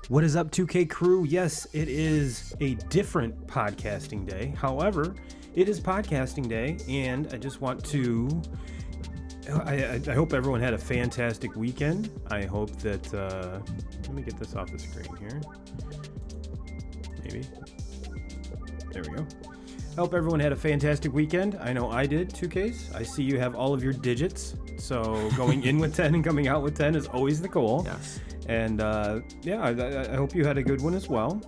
What is up, 2K crew? Yes, it is a different podcasting day. However, it is podcasting day, and I just want to... I hope everyone had a fantastic weekend. I hope that... let me get this off the screen here. Maybe. There we go. I hope everyone had a fantastic weekend. I know I did, 2Ks. I see you have all of your digits. So going in with 10 and coming out with 10 is always the goal. Yes. And yeah, I hope you had a good one as well.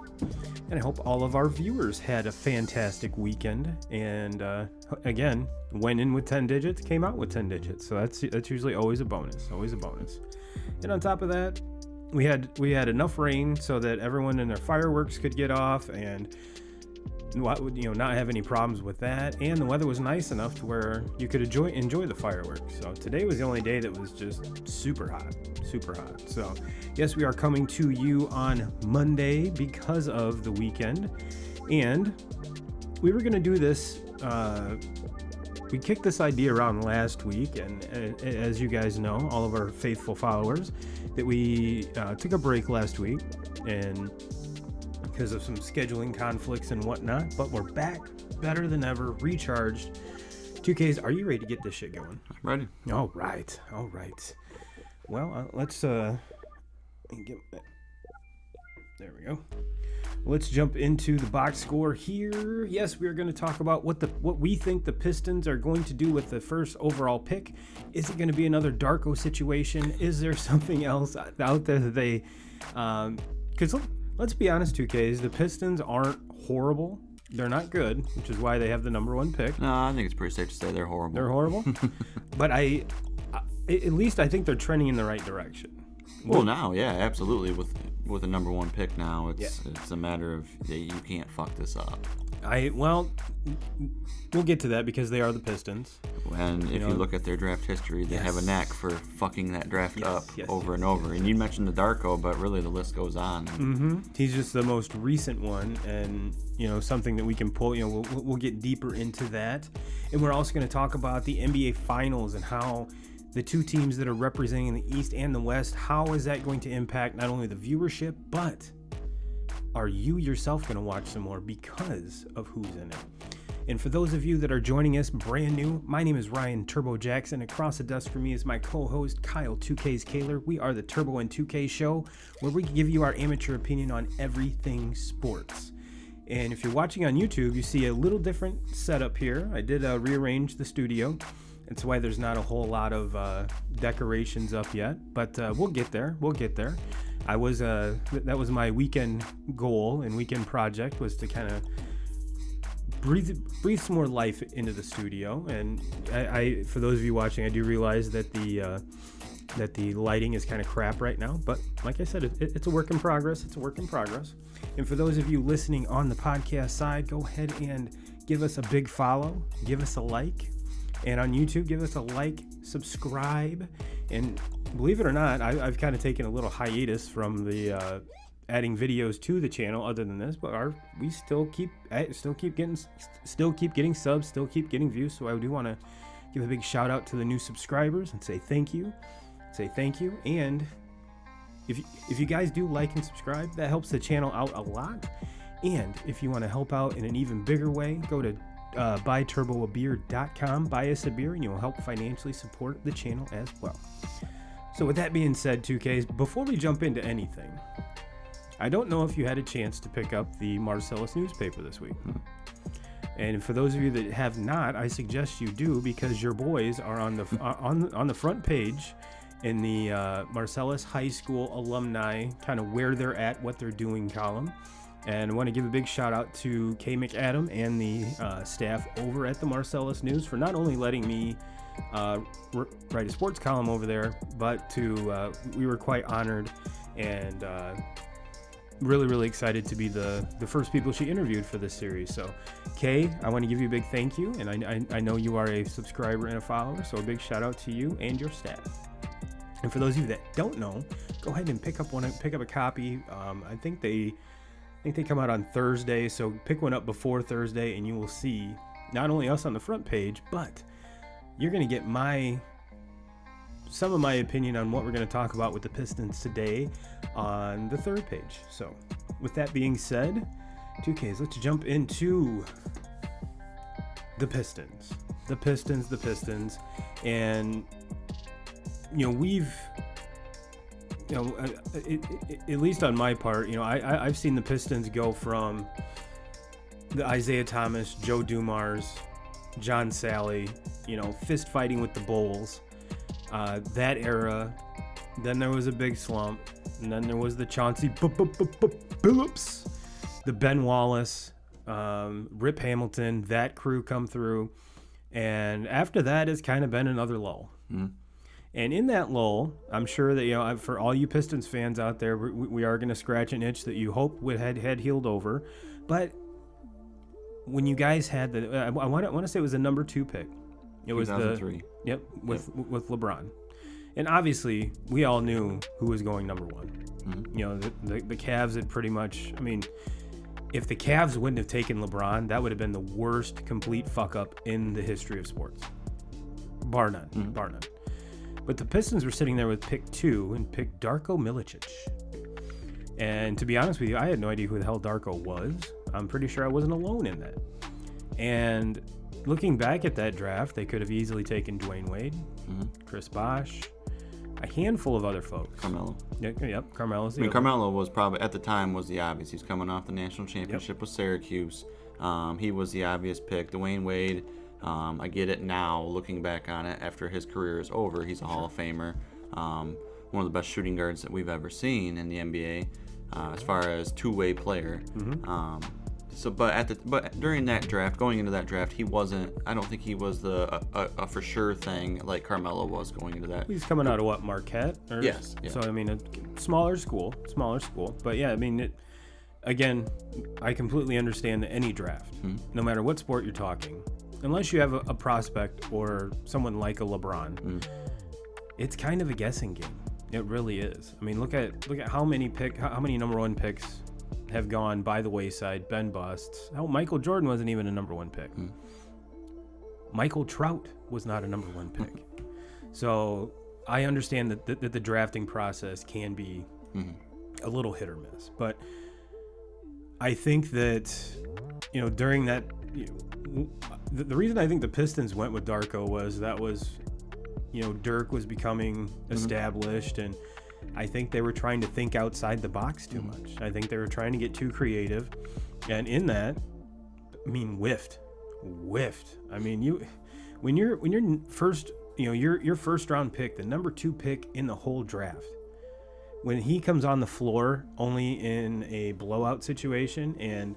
And I hope all of our viewers had a fantastic weekend. And again, went in with 10 digits, came out with 10 digits. So that's usually always a bonus, always a bonus. And on top of that, we had enough rain so that everyone and their fireworks could get off and not have any problems with that. And the weather was nice enough to where you could enjoy the fireworks. So today was the only day that was just super hot. So yes, we are coming to you on Monday because of the weekend. And we were going to do this, we kicked this idea around last week, and as you guys know, all of our faithful followers, that we took a break last week and because of some scheduling conflicts and whatnot, but we're back better than ever, recharged. 2Ks, are you ready to get this shit going? I'm ready. All right. Well, let's there we go. Let's jump into the box score here. Yes, we are going to talk about what we think the Pistons are going to do with the first overall pick. Is it going to be another Darko situation? Is there something else out there that they because let's be honest, 2Ks, the Pistons aren't horrible. They're not good, which is why they have the number one pick. No, I think it's pretty safe to say they're horrible. They're horrible? But at least I think they're trending in the right direction. Well, now, yeah, absolutely. With a number one pick now, it's a matter of you can't fuck this up. We'll get to that because they are the Pistons. And if you look at their draft history, they have a knack for fucking that draft up over and over. And you mentioned the Darko, but really the list goes on. Mm-hmm. He's just the most recent one, and something that we can pull. We'll get deeper into that, and we're also going to talk about the NBA Finals and how the two teams that are representing the East and the West, how is that going to impact not only the viewership, but are you yourself going to watch some more because of who's in it? And for those of you that are joining us brand new, my name is Ryan Turbo Jackson. Across the desk from me is my co-host Kyle 2K's Kaler. We are the Turbo and 2K show, where we give you our amateur opinion on everything sports. And if you're watching on YouTube, you see a little different setup here. I did rearrange the studio. That's why there's not a whole lot of decorations up yet, but we'll get there. That was my weekend goal and weekend project, was to kind of breathe some more life into the studio. And I for those of you watching, I do realize that the lighting is kind of crap right now, but like I said, it's a work in progress. And for those of you listening on the podcast side, go ahead and give us a big follow, give us a like. And on YouTube, give us a like, subscribe, and believe it or not, I've kind of taken a little hiatus from the adding videos to the channel. Other than this, but we still keep getting subs, still keep getting views. So I do want to give a big shout out to the new subscribers and say thank you. And if you guys do like and subscribe, that helps the channel out a lot. And if you want to help out in an even bigger way, go to buyturboabeer.com, buy us a beer, and you'll help financially support the channel as well. So with that being said, 2Ks, before we jump into anything, I don't know if you had a chance to pick up the Marcellus newspaper this week. And for those of you that have not, I suggest you do, because your boys are on the on the front page in the Marcellus High School alumni kind of where they're at, what they're doing column. And I want to give a big shout out to Kay McAdam and the staff over at the Marcellus News for not only letting me write a sports column over there, but we were quite honored and really, really excited to be the first people she interviewed for this series. So, Kay, I want to give you a big thank you, and I know you are a subscriber and a follower, so a big shout out to you and your staff. And for those of you that don't know, go ahead and pick up a copy. I think they come out on Thursday, so pick one up before Thursday, and you will see not only us on the front page, but you're going to get some of my opinion on what we're going to talk about with the Pistons today on the third page. So with that being said, 2Ks, let's jump into the Pistons. The Pistons. And, at least on my part, I've seen the Pistons go from the Isaiah Thomas, Joe Dumars, John Sally, fist fighting with the Bulls. That era, then there was a big slump, and then there was the Chauncey Billups, the Ben Wallace, Rip Hamilton, that crew come through, and after that has kind of been another lull. Mm-hmm. And in that lull, I'm sure that for all you Pistons fans out there, we are going to scratch an itch that you hope had healed over, but when you guys had I want to say it was the number 2 pick. It was 2003. With LeBron. And obviously, we all knew who was going number 1. Mm-hmm. The Cavs had pretty much, if the Cavs wouldn't have taken LeBron, that would have been the worst complete fuck up in the history of sports. Bar none. Mm-hmm. Bar none. But the Pistons were sitting there with pick 2 and picked Darko Milicic. And to be honest with you, I had no idea who the hell Darko was. I'm pretty sure I wasn't alone in that. And looking back at that draft, they could have easily taken Dwayne Wade, mm-hmm. Chris Bosh, a handful of other folks. Carmelo. Yep, Carmelo's Carmelo was probably, at the time, was the obvious. He's coming off the national championship with Syracuse. He was the obvious pick. Dwayne Wade, I get it now, looking back on it, after his career is over. He's a Hall of Famer. One of the best shooting guards that we've ever seen in the NBA, as far as two-way player. Mm-hmm. But during that draft, going into that draft, he wasn't. I don't think he was a for sure thing like Carmelo was going into that. He's coming out of what, Marquette? Yes. Yeah. So a smaller school. But yeah, again, I completely understand that any draft, mm-hmm. no matter what sport you're talking, unless you have a prospect or someone like a LeBron, mm-hmm. it's kind of a guessing game. It really is. Look at how many number 1 picks have gone by the wayside, been busts. Hell, Michael Jordan wasn't even a number 1 pick. Mm. Michael Trout was not a number 1 pick. So I understand that the drafting process can be a little hit or miss. But I think that, during that, the reason I think the Pistons went with Darko was Dirk was becoming established, and I think they were trying to think outside the box too much. I think they were trying to get too creative, and in that, whiffed. When you're first, your first round pick, the number 2 pick in the whole draft, when he comes on the floor only in a blowout situation and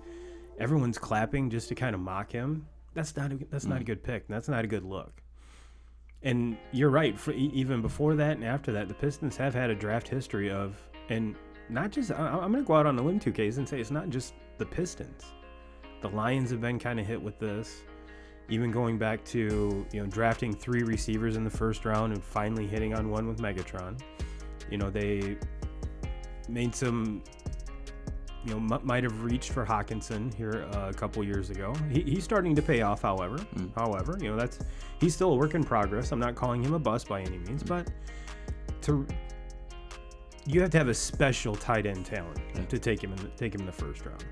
everyone's clapping just to kind of mock him, that's not a good pick. That's not a good look. And you're right. Even before that and after that, the Pistons have had a draft history of, and not just, I'm going to go out on the limb 2Ks and say it's not just the Pistons. The Lions have been kind of hit with this, even going back to, drafting 3 receivers in the first round and finally hitting on one with Megatron. They made some, might have reached for Hawkinson here a couple years ago. He's starting to pay off, however. He's still a work in progress. I'm not calling him a bust by any means, but you have to have a special tight end talent to take him in the first round.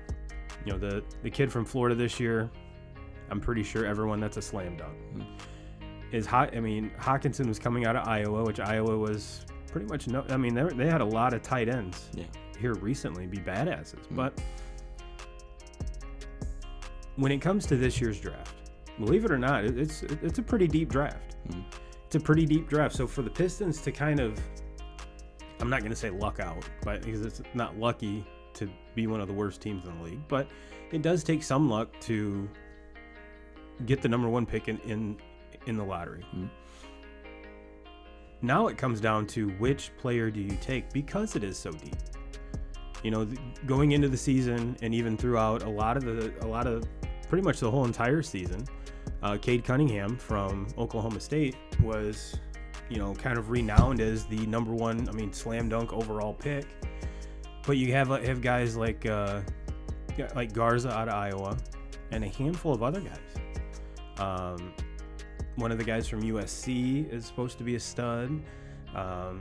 The kid from Florida this year, I'm pretty sure everyone, that's a slam dunk. Hawkinson was coming out of Iowa, which Iowa was pretty much they had a lot of tight ends here recently be badasses, but when it comes to this year's draft, believe it or not, it's a pretty deep draft. It's a pretty deep draft. So for the Pistons to kind of, I'm not going to say luck out, but because it's not lucky to be one of the worst teams in the league, but it does take some luck to get the number 1 pick in the lottery. Now it comes down to which player do you take, because it is so deep. You know, going into the season and even throughout a lot of pretty much the whole entire season, Cade Cunningham from Oklahoma State was, you know, kind of renowned as the number 1, slam dunk overall pick. But you have guys like Garza out of Iowa and a handful of other guys. One of the guys from USC is supposed to be a stud. I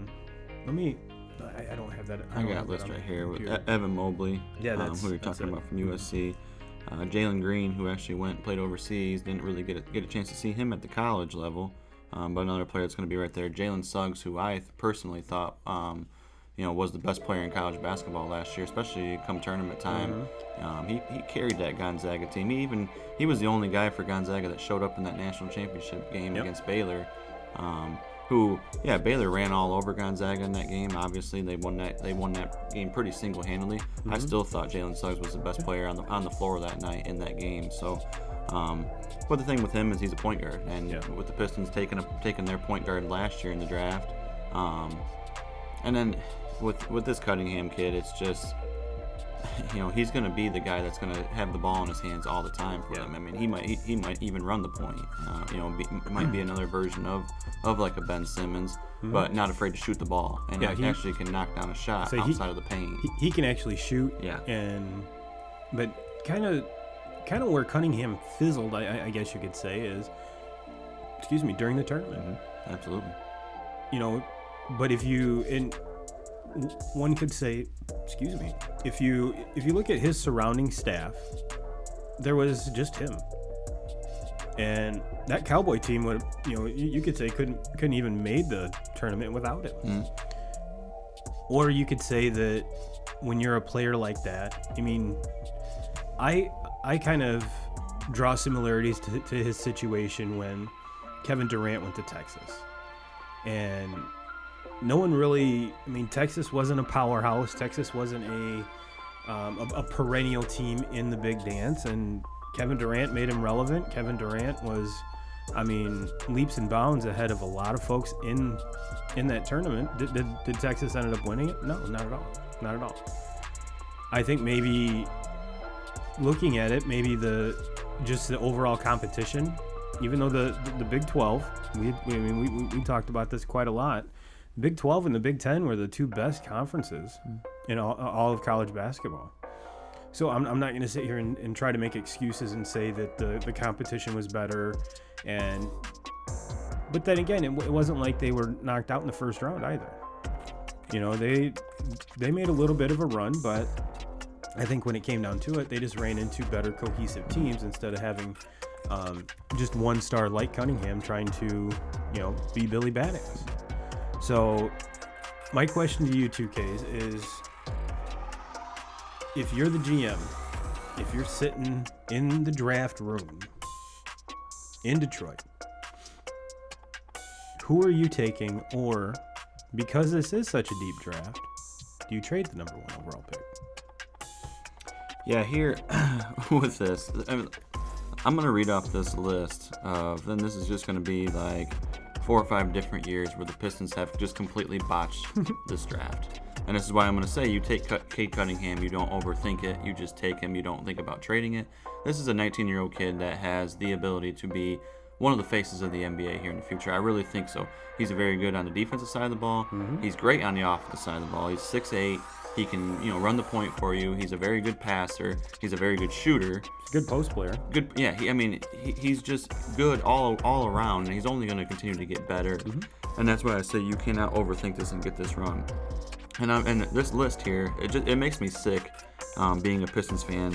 don't have that. I got a list right here with Evan Mobley, who we're talking about from USC. Jalen Green, who actually played overseas, didn't really get a chance to see him at the college level. But another player that's going to be right there, Jalen Suggs, who I personally thought was the best player in college basketball last year, especially come tournament time. He carried that Gonzaga team. He was the only guy for Gonzaga that showed up in that national championship game against Baylor. Baylor ran all over Gonzaga in that game. Obviously, they won that game pretty single-handedly. I still thought Jalen Suggs was the best player on the floor that night in that game. So, but the thing with him is he's a point guard, and with the Pistons taking their point guard last year in the draft, and then with this Cunningham kid, it's just, he's going to be the guy that's going to have the ball in his hands all the time for them. I mean, he might even run the point. Might be another version of like a Ben Simmons, but not afraid to shoot the ball, and he actually can knock down a shot outside of the paint. He can actually shoot. But kind of where Cunningham fizzled, I guess you could say, is, during the tournament. Absolutely. But one could say, if you look at his surrounding staff, there was just him, and that Cowboy team would, you could say couldn't even made the tournament without him. Or you could say that when you're a player like that, I kind of draw similarities to his situation when Kevin Durant went to Texas, and no one really, Texas wasn't a powerhouse. Texas wasn't a perennial team in the big dance, and Kevin Durant made him relevant. Kevin Durant was, leaps and bounds ahead of a lot of folks in that tournament. Did Texas end up winning it? No, not at all. I think maybe looking at it, maybe the overall competition, even though the Big 12, we talked about this quite a lot. Big 12 and the Big 10 were the two best conferences in all of college basketball. So I'm not going to sit here and try to make excuses and say that the competition was better. But then again, it wasn't like they were knocked out in the first round either. They made a little bit of a run, but I think when it came down to it, they just ran into better cohesive teams instead of having just one star like Cunningham trying to, be Billy Badass. So my question to you, 2Ks, is if you're the GM, if you're sitting in the draft room in Detroit, who are you taking? Or, because this is such a deep draft, do you trade the number 1 overall pick? Yeah, here with this, I'm going to read off this list then this is just going to be like 4 or 5 different years where the Pistons have just completely botched this draft. And this is why I'm going to say you take Cade Cunningham, you don't overthink it, you just take him, you don't think about trading it. This is a 19-year-old kid that has the ability to be one of the faces of the NBA here in the future. I really think so. He's very good on the defensive side of the ball. He's great on the offensive side of the ball. He's 6'8". He can, run the point for you. He's a very good passer. He's a very good shooter. Good post player. Good, yeah. He's just good all around, and he's only going to continue to get better. And that's why I say you cannot overthink this and get this wrong. And this list here, it makes me sick, being a Pistons fan,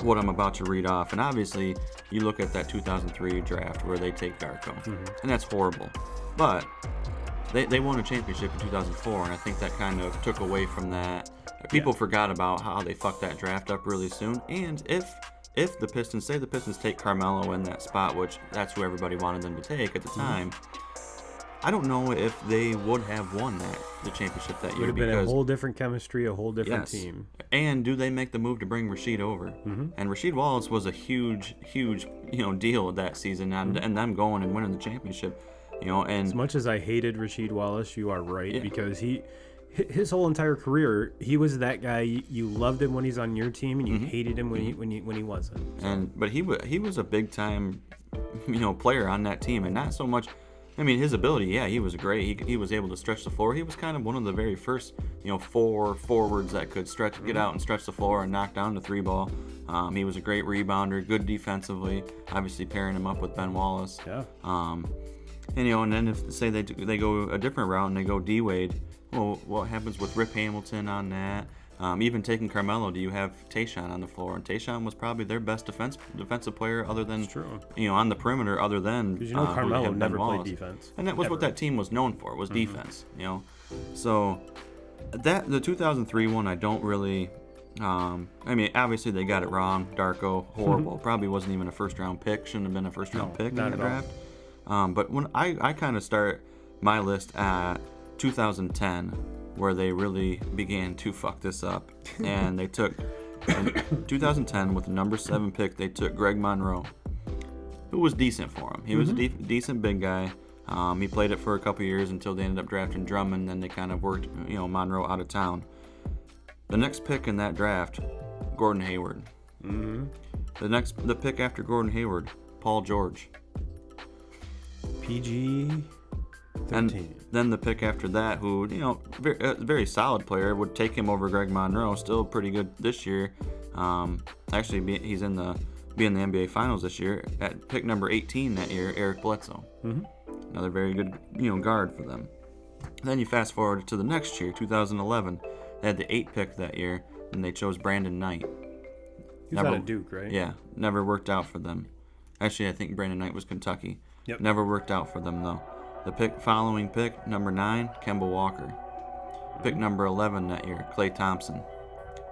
what I'm about to read off. And obviously, you look at that 2003 draft where they take Darko, and that's horrible. But they won a championship in 2004, and I think that kind of took away from that. People forgot about how they fucked that draft up really soon. And if if the Pistons take Carmelo in that spot, which that's who everybody wanted them to take at the time, I don't know if they would have won the championship that year. Would have been a whole different chemistry, a whole different team. And do they make the move to bring Rasheed over? And Rasheed Wallace was a huge deal that season, and them going and winning the championship. And as much as I hated Rasheed Wallace, you are right, because his whole entire career, he was that guy. You loved him when he's on your team, and you hated him when he wasn't. But he was a big time, player on that team, and not so much. I mean, his ability, he was great. He was able to stretch the floor. He was kind of one of the very first, 4 forwards that could get out and stretch the floor and knock down the 3-ball. He was a great rebounder, good defensively. Obviously, pairing him up with Ben Wallace. Yeah. And then if say they go a different route and they go D Wade, well, what happens with Rip Hamilton on that? Even taking Carmelo, do you have Tayshaun on the floor? And Tayshaun was probably their best defensive player, other than on the perimeter, other than because Carmelo never played defense, and that was what that team was known for, was defense. So the 2003 one, I don't really. I mean, obviously they got it wrong. Darko, horrible. Probably wasn't even a first-round pick. Shouldn't have been a first-round pick in the draft. But when I kind of start my list at 2010, where they really began to fuck this up, and they took in 2010 with the number 7 pick, they took Greg Monroe, who was decent for him. He was a decent big guy. He played it for a couple years until they ended up drafting Drummond. Then they kind of worked, Monroe out of town. The next pick in that draft, Gordon Hayward. The pick after Gordon Hayward, Paul George. PG 13. And then the pick after that, who, very solid player, would take him over Greg Monroe. Still pretty good this year. Actually, he's in the NBA Finals this year. At pick number 18 that year, Eric Bledsoe. Another very good, guard for them. Then you fast forward to the next year, 2011. They had the 8th pick that year, and they chose Brandon Knight. He was out of Duke, right? Yeah, never worked out for them. Actually, I think Brandon Knight was Kentucky. Yep. Never worked out for them, though. The following pick, number 9, Kemba Walker. Pick number 11 that year, Klay Thompson.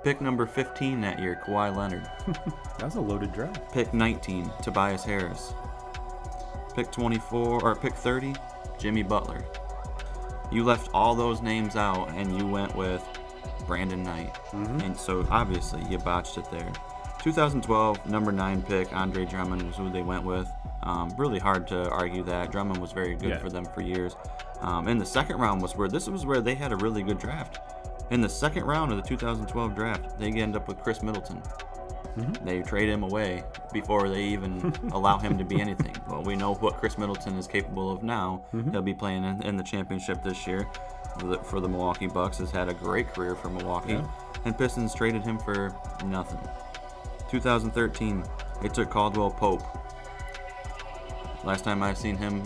Pick number 15 that year, Kawhi Leonard. That was a loaded draft. Pick 19, Tobias Harris. Pick 30, Jimmy Butler. You left all those names out, and you went with Brandon Knight. And so, obviously, you botched it there. 2012, number 9 pick, Andre Drummond was who they went with. Really hard to argue that. Drummond was very good for them for years. In the second round was where they had a really good draft. In the second round of the 2012 draft, they end up with Chris Middleton. They trade him away before they even allow him to be anything. Well, we know what Chris Middleton is capable of now. He'll be playing in the championship this year for the Milwaukee Bucks. Has had a great career for Milwaukee. And Pistons traded him for nothing. 2013, they took Caldwell Pope. Last time I've seen him,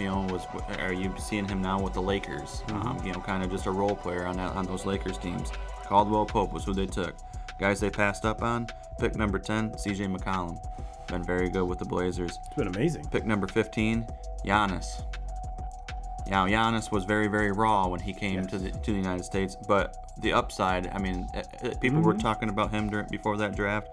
are you seeing him now with the Lakers? Kind of just a role player on those Lakers teams. Caldwell Pope was who they took. Guys they passed up on, pick number 10, CJ McCollum. Been very good with the Blazers. It's been amazing. Pick number 15, Giannis. Now, Giannis was very, very raw when he came to the United States, but the upside, I mean, people were talking about him before that draft,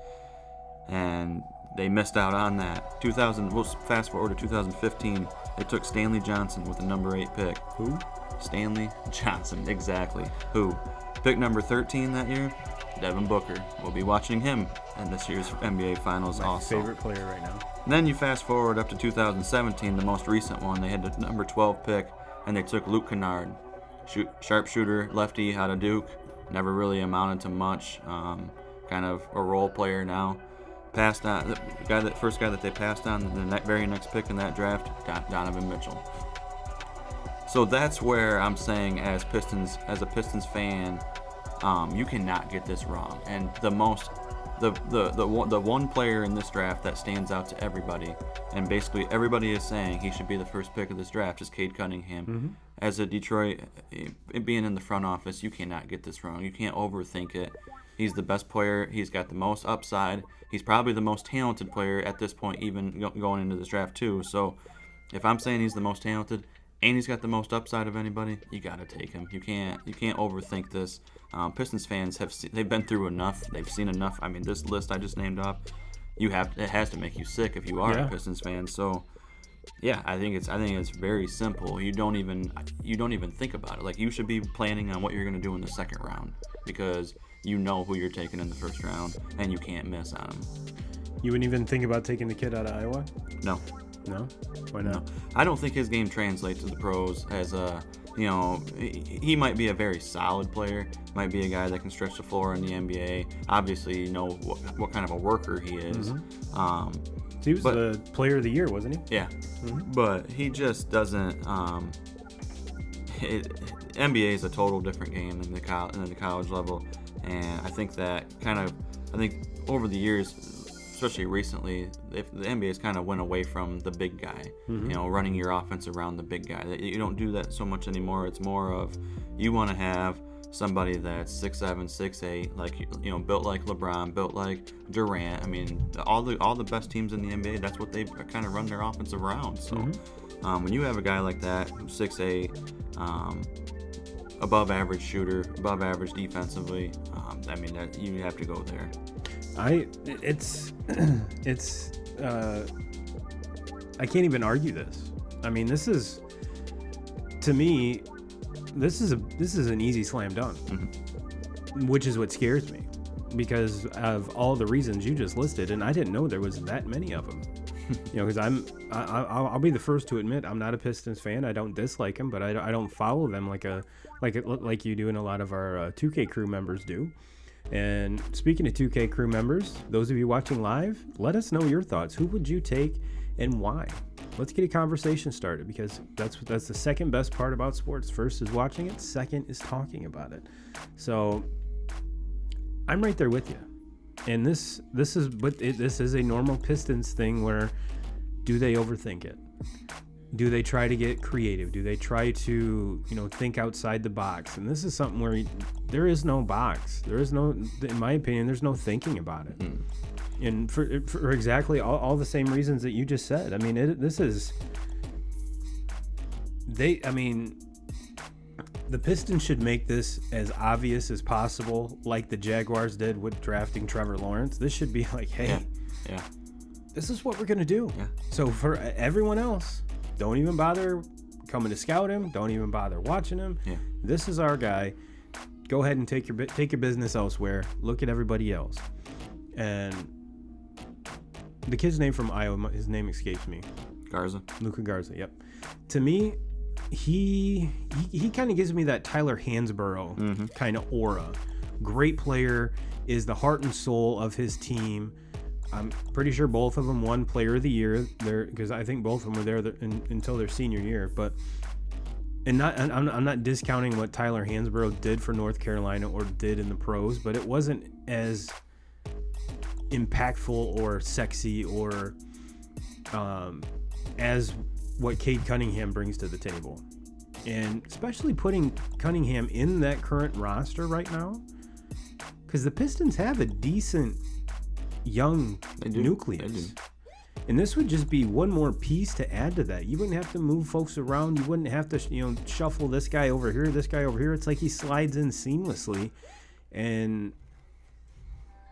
and they missed out on that. We'll fast forward to 2015. They took Stanley Johnson with the number 8 pick. Who? Stanley Johnson, exactly. Who? Pick number 13 that year, Devin Booker. We'll be watching him in this year's NBA Finals also. My favorite player right now. And then you fast forward up to 2017, the most recent one. They had the number 12 pick, and they took Luke Kennard. Sharpshooter, lefty out of Duke. Never really amounted to much. Kind of a role player now. Passed on first guy that they passed on, the very next pick in that draft, Donovan Mitchell. So that's where I'm saying, as a Pistons fan, you cannot get this wrong. And the one player in this draft that stands out to everybody, and basically everybody is saying he should be the first pick of this draft, is Cade Cunningham. As a Detroit, being in the front office, you cannot get this wrong. You can't overthink it. He's the best player. He's got the most upside. He's probably the most talented player at this point, even going into this draft too. So if I'm saying he's the most talented and he's got the most upside of anybody, you got to take him. You can't overthink this. Pistons fans they've been through enough. They've seen enough. I mean, this list I just named off, it has to make you sick if you are Yeah. a Pistons fan. So yeah, I think it's very simple. You don't even think about it. Like, you should be planning on what you're going to do in the second round, because you know who you're taking in the first round and you can't miss on them. You wouldn't even think about taking the kid out of Iowa? No. No? Why not? No. I don't think his game translates to the pros as a, he might be a very solid player, might be a guy that can stretch the floor in the NBA. Obviously, you know what kind of a worker he is. So he was the player of the year, wasn't he? Yeah. But he just doesn't. NBA is a total different game in the college level, and I think that over the years, especially recently, if the NBA's kind of went away from the big guy, running your offense around the big guy. You don't do that so much anymore. It's more of, you want to have somebody that's 6'7", 6'8", like, built like LeBron, built like Durant. I mean, all the best teams in the NBA, that's what they kind of run their offense around. So when you have a guy like that, who's 6'8", above average shooter, above average defensively, I mean, that you have to go there. I can't even argue this. I mean, this is, to me, this is an easy slam dunk, which is what scares me, because of all the reasons you just listed, and I didn't know there was that many of them. Because I'll be the first to admit I'm not a Pistons fan. I don't dislike them, but I don't follow them like you do and a lot of our 2K crew members do. And speaking of 2K crew members, those of you watching live, let us know your thoughts. Who would you take and why? Let's get a conversation started, because that's the second best part about sports. First is watching it. Second is talking about it. So I'm right there with you. And this is a normal Pistons thing where, do they overthink it? Do they try to get creative? Do they try to, think outside the box? And this is something where there is no box. There is no, in my opinion, there's no thinking about it. And for exactly all the same reasons that you just said. I mean, the Pistons should make this as obvious as possible, like the Jaguars did with drafting Trevor Lawrence. This should be like, hey, this is what we're going to do. Yeah. So for everyone else, don't even bother coming to scout him. Don't even bother watching him. Yeah. This is our guy. Go ahead and take your business elsewhere. Look at everybody else. And the kid's name from Iowa, his name escapes me. Garza. Luka Garza, yep. To me, he kind of gives me that Tyler Hansborough kind of aura. Great player, is the heart and soul of his team. I'm pretty sure both of them won Player of the Year there, because I think both of them were there until their senior year. But I'm not discounting what Tyler Hansborough did for North Carolina or did in the pros, but it wasn't as impactful or sexy or as what Cade Cunningham brings to the table. And especially putting Cunningham in that current roster right now, because the Pistons have a decent young nucleus. And this would just be one more piece to add to that. You wouldn't have to move folks around. You wouldn't have to, shuffle this guy over here, this guy over here. It's like he slides in seamlessly and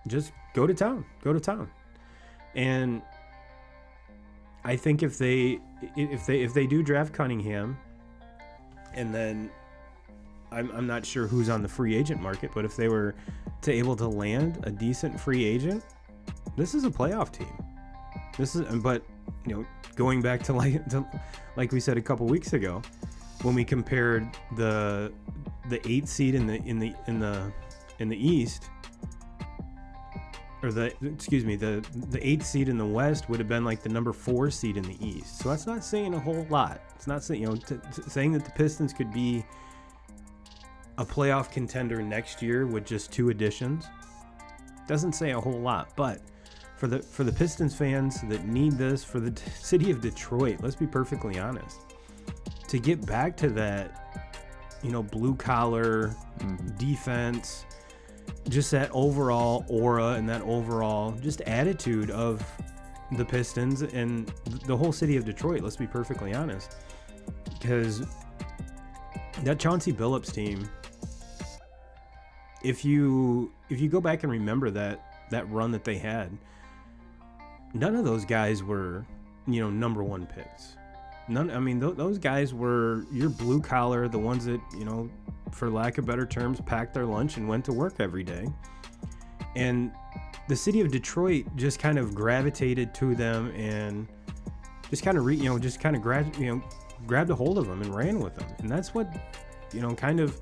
just go to town. And I think if they do draft Cunningham, and then I'm not sure who's on the free agent market, but if they were able to land a decent free agent, this is a playoff team. But going back to like we said a couple weeks ago, when we compared the 8th seed in the East, or the 8th seed in the West would have been like the number 4 seed in the East. So that's not saying a whole lot. It's not saying, saying that the Pistons could be a playoff contender next year with just 2 additions doesn't say a whole lot. But for the Pistons fans that need this, for the city of Detroit, let's be perfectly honest, to get back to that, blue collar defense, just that overall aura and that overall just attitude of the Pistons and the whole city of Detroit, let's be perfectly honest. Because that Chauncey Billups team, if you go back and remember that run that they had, none of those guys were, number one picks. None. I mean, those guys were your blue collar, the ones that, for lack of better terms, packed their lunch and went to work every day. And the city of Detroit just kind of gravitated to them and just kind of grabbed a hold of them and ran with them. And that's what, kind of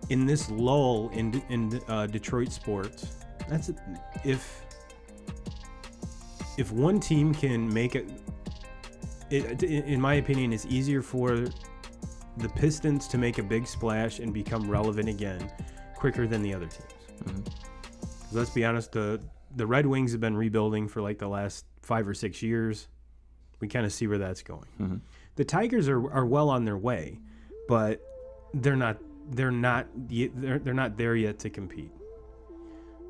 in this lull in Detroit sports. That's if one team can make it, in my opinion, it's easier for the Pistons to make a big splash and become relevant again quicker than the other teams. Mm-hmm. Let's be honest, the Red Wings have been rebuilding for like the last 5 or 6 years. We kind of see where that's going. Mm-hmm. The Tigers are well on their way, but they're not there yet to compete.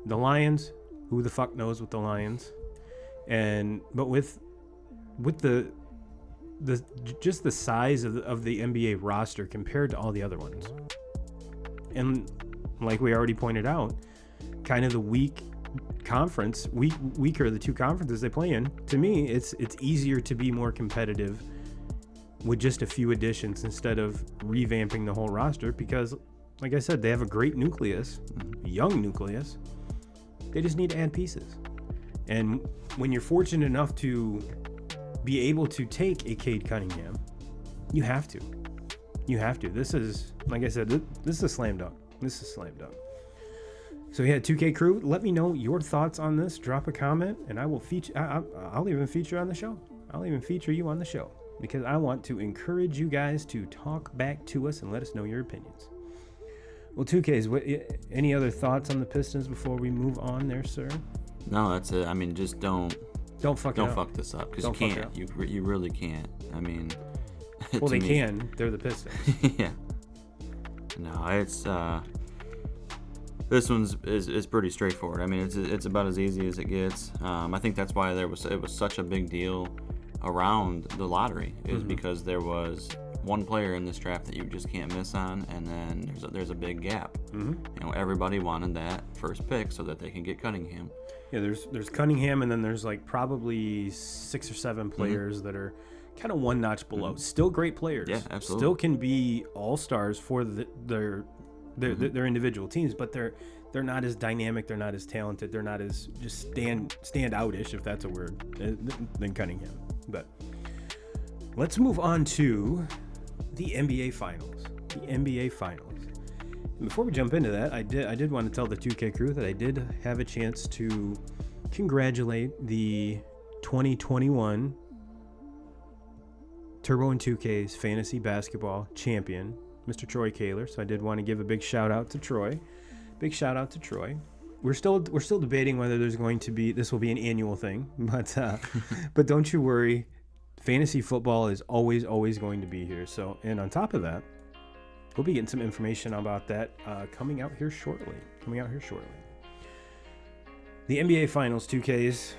The Lions, who the fuck knows with the Lions, but with the just the size of the NBA roster compared to all the other ones, and like we already pointed out, kind of the weaker the two conferences they play in. To me, it's easier to be more competitive with just a few additions instead of revamping the whole roster, because like I said, they have a great nucleus, a young nucleus. They just need to add pieces. And when you're fortunate enough to be able to take a Cade Cunningham, you have to. This is, like I said, this is a slam dunk. So yeah, 2K crew, let me know your thoughts on this. Drop a comment, and I will feature. I'll even feature on the show. I'll even feature you on the show, because I want to encourage you guys to talk back to us and let us know your opinions. Well, 2Ks, any other thoughts on the Pistons before we move on there, sir? No, that's it. I mean, just don't fuck this up, because you can't. You really can't. I mean, well, they can. They're the Pistons. Yeah. No, it's this one's is pretty straightforward. I mean, it's about as easy as it gets. I think that's why it was such a big deal around the lottery, is because there was one player in this draft that you just can't miss on, and then there's a big gap. Mm-hmm. Everybody wanted that first pick so that they can get Cunningham. Yeah, there's Cunningham, and then there's like probably 6 or 7 players that are kind of one notch below. Mm-hmm. Still great players. Yeah, absolutely. Still can be all-stars for their individual teams, but they're not as dynamic, they're not as talented, they're not as just stand out-ish, if that's a word, than Cunningham. But let's move on to the NBA Finals. And before we jump into that, I did want to tell the 2K crew that I did have a chance to congratulate the 2021 Turbo and 2K's fantasy basketball champion, Mr. Troy Kaler. So I did want to give a big shout out to Troy. We're still debating whether this will be an annual thing, but don't you worry. Fantasy football is always going to be here. So, and on top of that, we'll be getting some information about that coming out here shortly. The NBA Finals 2Ks,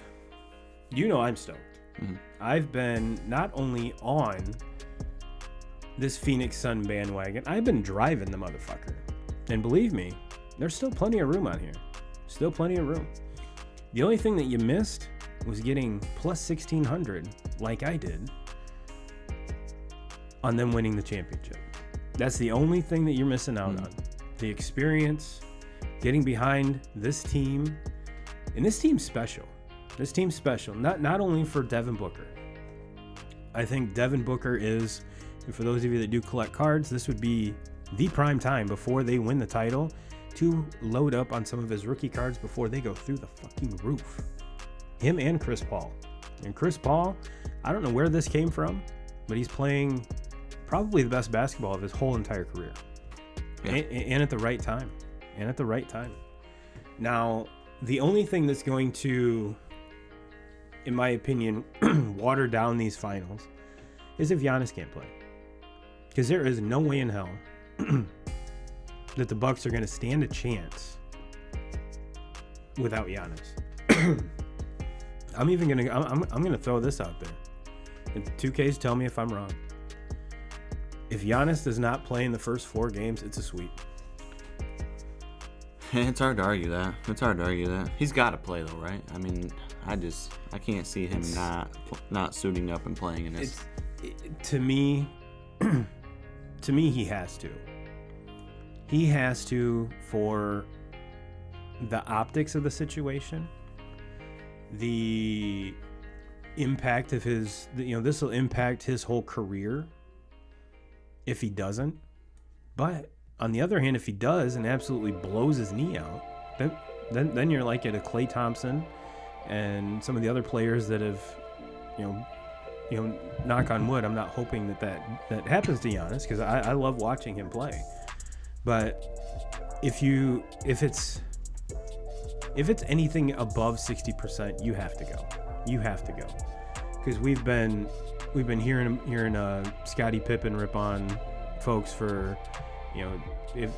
I'm stoked. Mm-hmm. I've been not only on this Phoenix Sun bandwagon, I've been driving the motherfucker. And believe me, there's still plenty of room on here. The only thing that you missed was getting plus 1,600 like I did on them winning the championship. That's the only thing that you're missing out on. The experience, getting behind this team. And this team's special. Not only for Devin Booker. I think Devin Booker is, and for those of you that do collect cards, this would be the prime time before they win the title to load up on some of his rookie cards before they go through the fucking roof. Him and Chris Paul. And Chris Paul, I don't know where this came from, but he's playing probably the best basketball of his whole entire career. Yeah. And at the right time. Now, the only thing that's going to, in my opinion, water down these finals is if Giannis can't play. Because there is no way in hell that the Bucks are going to stand a chance without Giannis. I'm going to throw this out there. And 2Ks, tell me if I'm wrong. If Giannis does not play in the first 4 games, it's a sweep. It's hard to argue that. He's got to play, though, right? I mean, I can't see him not suiting up and playing in this. To me, he has to. He has to, for the optics of the situation, the impact of his, this will impact his whole career if he doesn't. But on the other hand, if he does and absolutely blows his knee out, then you're like at a Klay Thompson and some of the other players that have, knock on wood, I'm not hoping that happens to Giannis, because I love watching him play. But if it's anything above 60%, you have to go. You have to go, because we've been hearing Scottie Pippen rip on folks for, if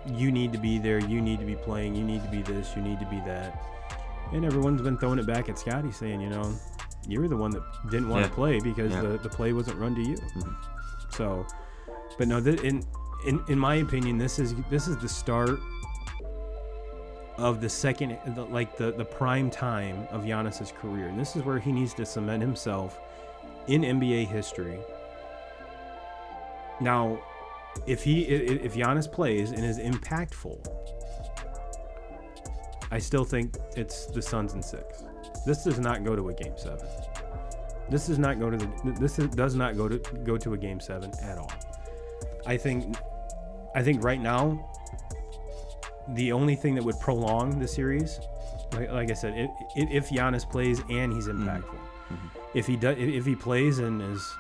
you need to be there, you need to be playing, you need to be this, you need to be that, and everyone's been throwing it back at Scottie, saying, you were the one that didn't want to play because the play wasn't run to you. Mm-hmm. So, but no, in my opinion, this is the start of the second, the prime time of Giannis's career, and this is where he needs to cement himself in NBA history. Now, if Giannis plays and is impactful, I still think it's the Suns in 6. This does not go to a Game 7. This does not go to a Game 7 at all. I think right now, the only thing that would prolong the series, like I said, if Giannis plays and he's impactful. Mm-hmm. If he plays and is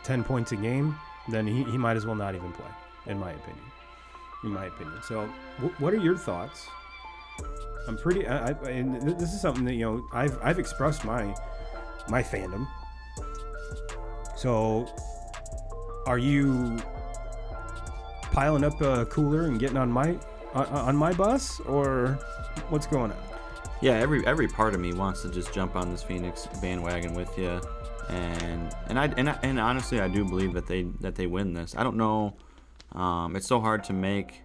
10 points a game, then he might as well not even play, in my opinion. So what are your thoughts? I'm pretty and this is something that I've expressed my fandom. So are you piling up a cooler and getting on my bus, or what's going on? Yeah, every part of me wants to just jump on this Phoenix bandwagon with you, and honestly, I do believe that they win this. I don't know. It's so hard to make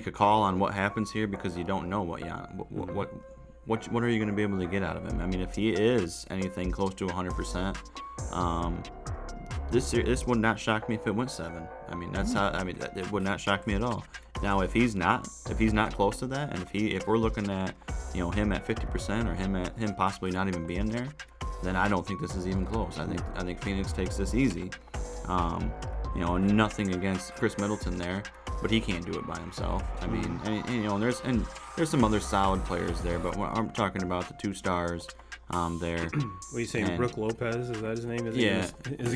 a call on what happens here, because you don't know what are you going to be able to get out of him. I mean, if he is anything close to 100%, this would not shock me if it went 7. I mean, it would not shock me at all. Now, if he's not close to that, and if we're looking at him at 50%, or him possibly not even being there, then I don't think this is even close. I think Phoenix takes this easy. Nothing against Chris Middleton there, but he can't do it by himself. I mean, and there's some other solid players there, but I'm talking about the 2 stars there. What are you saying, Brook Lopez? Is that his name? Is he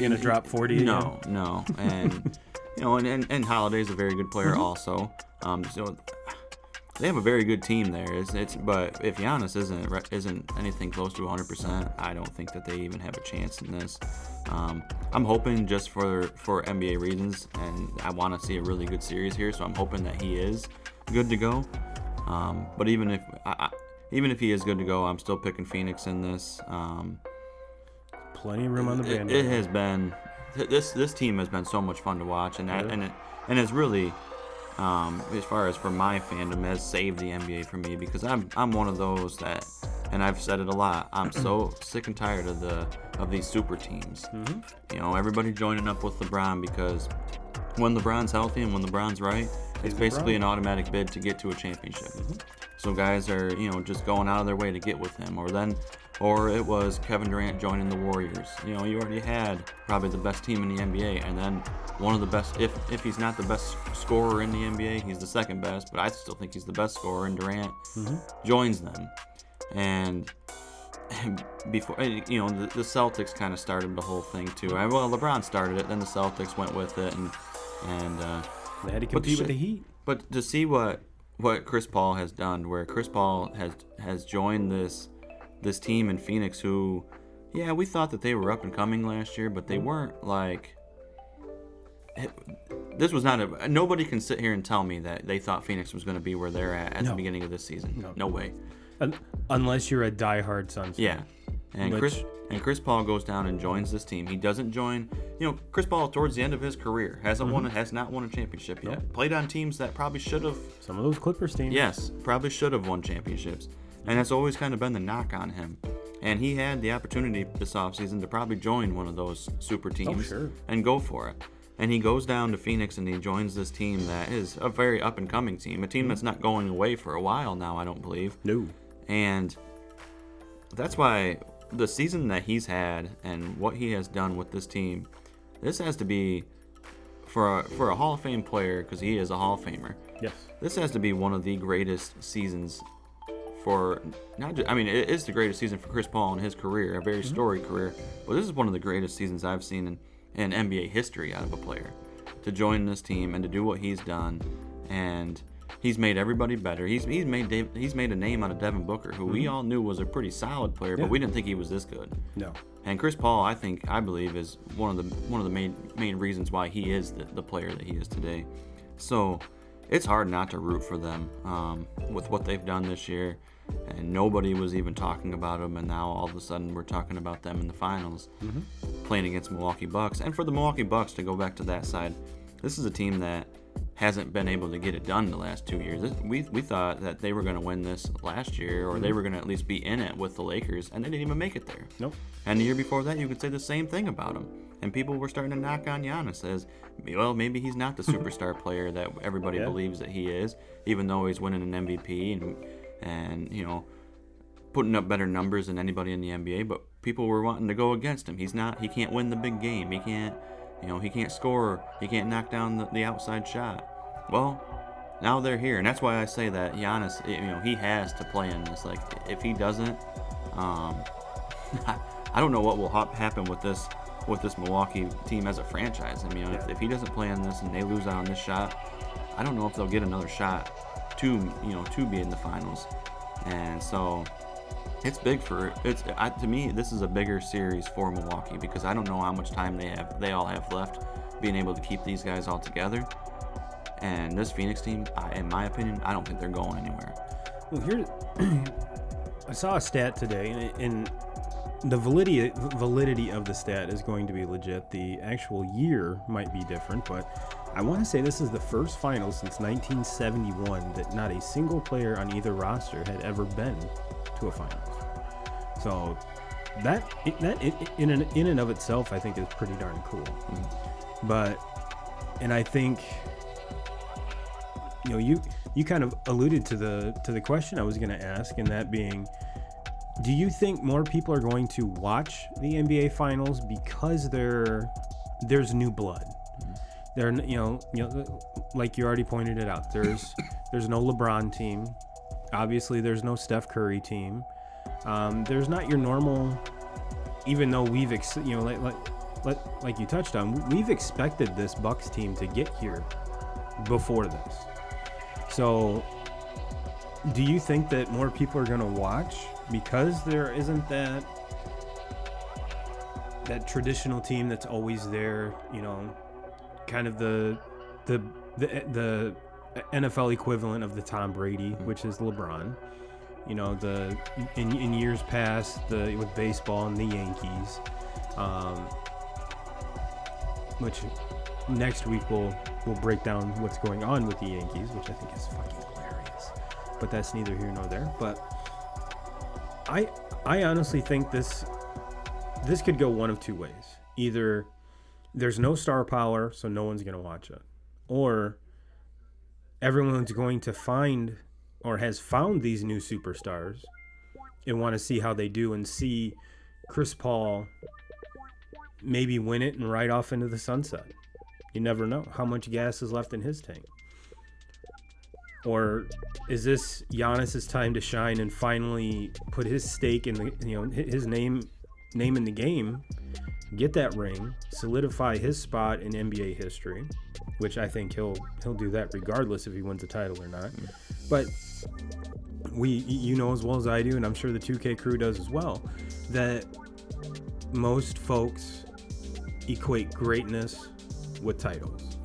going to drop 40? No. And and Holiday's a very good player also. So they have a very good team there. But if Giannis isn't anything close to 100%, I don't think that they even have a chance in this. I'm hoping, just for NBA reasons, and I want to see a really good series here, so I'm hoping that he is good to go. But even if he is good to go, I'm still picking Phoenix in this. Plenty of room on the bandwagon. It has been. This team has been so much fun to watch, and it's really, as far as for my fandom, has saved the NBA for me, because I'm one of those that, and I've said it a lot, I'm so sick and tired of these super teams. Mm-hmm. Everybody joining up with LeBron, because when LeBron's healthy and when LeBron's right, it's basically an automatic bid to get to a championship. Mm-hmm. So guys are just going out of their way to get with him, or it was Kevin Durant joining the Warriors. You already had probably the best team in the NBA, and then one of the best, if he's not the best scorer in the NBA, he's the second best, but I still think he's the best scorer, and Durant joins them. And before, the Celtics kind of started the whole thing too. Well, LeBron started it, then the Celtics went with it, and they had to compete with the Heat. But to see what Chris Paul has done, where Chris Paul has joined this team in Phoenix, who, yeah, we thought that they were up and coming last year, but they weren't like. This was not nobody can sit here and tell me that they thought Phoenix was going to be where they're at the beginning of this season. No way. Unless you're a diehard Suns fan. Yeah. And Chris Paul goes down and joins this team. He doesn't join. Chris Paul, towards the end of his career, has not won a championship yet. Played on teams that probably should have. Some of those Clippers teams. Yes, probably should have won championships. And that's always kind of been the knock on him. And he had the opportunity this offseason to probably join one of those super teams and go for it. And he goes down to Phoenix and he joins this team that is a very up-and-coming team, a team that's not going away for a while now, I don't believe. No. And that's why the season that he's had and what he has done with this team, this has to be, for a Hall of Fame player, because he is a Hall of Famer, Yes. this has to be one of the greatest seasons for, not just, I mean, it is the greatest season for Chris Paul in his career, a very storied career, but this is one of the greatest seasons I've seen in NBA history out of a player. To join this team and to do what he's done, and he's made everybody better. He's made a name out of Devin Booker, who we all knew was a pretty solid player, but we didn't think he was this good. No. And Chris Paul, I believe, is one of the main reasons why he is the player that he is today. So it's hard not to root for them with what they've done this year. And nobody was even talking about them, and now all of a sudden we're talking about them in the finals, playing against Milwaukee Bucks. And for the Milwaukee Bucks, to go back to that side, this is a team that hasn't been able to get it done the last 2 years. We thought that they were going to win this last year, or they were going to at least be in it with the Lakers, and they didn't even make it there. Nope. And the year before that, you could say the same thing about them. And people were starting to knock on Giannis as, well, maybe he's not the superstar player that everybody believes that he is, even though he's winning an MVP and you know, putting up better numbers than anybody in the NBA. But people were wanting to go against him. He can't win the big game. He can't score. He can't knock down the outside shot. Well, now they're here, and that's why I say that Giannis, he has to play in this. Like, if he doesn't, I don't know what will happen with this Milwaukee team as a franchise. I mean, if he doesn't play in this and they lose out on this shot, I don't know if they'll get another shot to be in the finals. And so it's big to me, this is a bigger series for Milwaukee, because I don't know how much time they all have left being able to keep these guys all together. And this Phoenix team, in my opinion, I don't think they're going anywhere. Well, I saw a stat today, and the validity of the stat is going to be legit. The actual year might be different, but I want to say this is the first final since 1971 that not a single player on either roster had ever been to a finals. So that in and of itself, I think, is pretty darn cool. But, and I think, you kind of alluded to the question I was going to ask, and that being, do you think more people are going to watch the NBA finals because there's new blood? There, like you already pointed it out, there's no LeBron team. Obviously, there's no Steph Curry team. There's not your normal, even though we've like you touched on, we've expected this Bucks team to get here before this. So, do you think that more people are going to watch because there isn't that traditional team that's always there, kind of the NFL equivalent of the Tom Brady, which is LeBron. In years past, with baseball and the Yankees, which next week we'll break down what's going on with the Yankees, which I think is fucking hilarious. But that's neither here nor there. But I honestly think this could go one of two ways. Either there's no star power, so no one's going to watch it, or everyone's going to find or has found these new superstars and want to see how they do and see Chris Paul maybe win it and ride off into the sunset. You never know how much gas is left in his tank. Or is this Giannis's time to shine and finally put his stake in his name in the game, get that ring, solidify his spot in NBA history, which I think he'll do that regardless if he wins a title or not. But you know as well as I do, and I'm sure the 2K crew does as well, that most folks equate greatness with titles.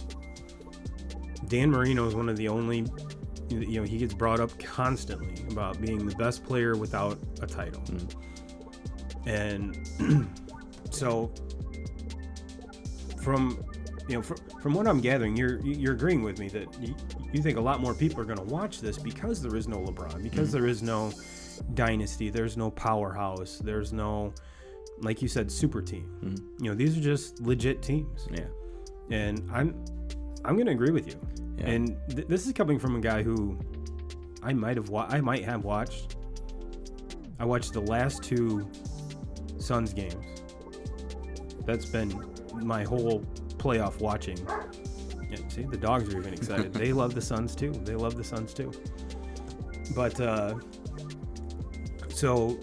Dan Marino is one of the only, he gets brought up constantly about being the best player without a title. And so from what I'm gathering, you're agreeing with me that you think a lot more people are going to watch this because there is no LeBron, because there is no dynasty. There's no powerhouse. There's no, like you said, super team. Mm-hmm. You know, these are just legit teams. Yeah. And I'm going to agree with you. Yeah. And this is coming from a guy who I might have watched. I watched the last 2 Suns games. That's been my whole playoff watching. Yeah, see, the dogs are even excited. They love the Suns too. But so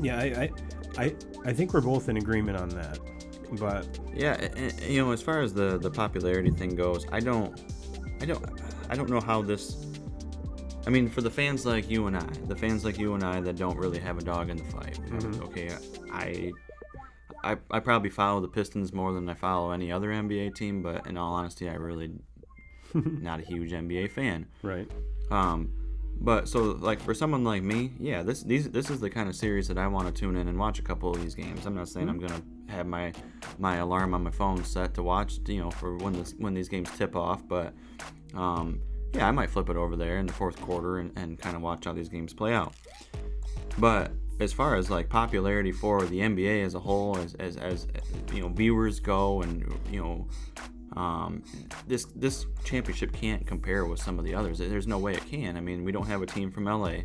yeah, I think we're both in agreement on that. But yeah, and, you know, as far as the popularity thing goes, I don't know how this. I mean, for the fans like you and I that don't really have a dog in the fight. Mm-hmm. Okay, I probably follow the Pistons more than I follow any other NBA team, but in all honesty, I really not a huge NBA fan. Right. But so like for someone like me, yeah, this is the kind of series that I want to tune in and watch a couple of these games. I'm not saying I'm gonna have my alarm on my phone set to watch, you know, for when these games tip off, but yeah, I might flip it over there in the fourth quarter and kind of watch how these games play out. But as far as like popularity for the NBA as a whole, as you know, viewers go, and you know, this championship can't compare with some of the others. There's no way it can. I mean, we don't have a team from LA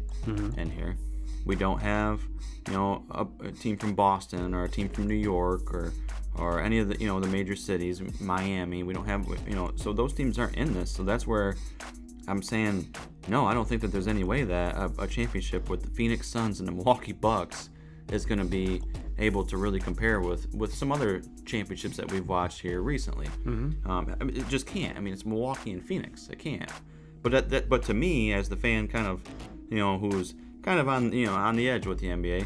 in here. We don't have, you know, a team from Boston or a team from New York or any of the, you know, the major cities, Miami. We don't have, you know, so those teams aren't in this. So that's where I'm saying, no, I don't think that there's any way that a championship with the Phoenix Suns and the Milwaukee Bucks is going to be able to really compare with some other championships that we've watched here recently. I mean, it just can't. I mean, it's Milwaukee and Phoenix. It can't. But to me, as the fan, kind of, you know, who's kind of on, you know, on the edge with the NBA,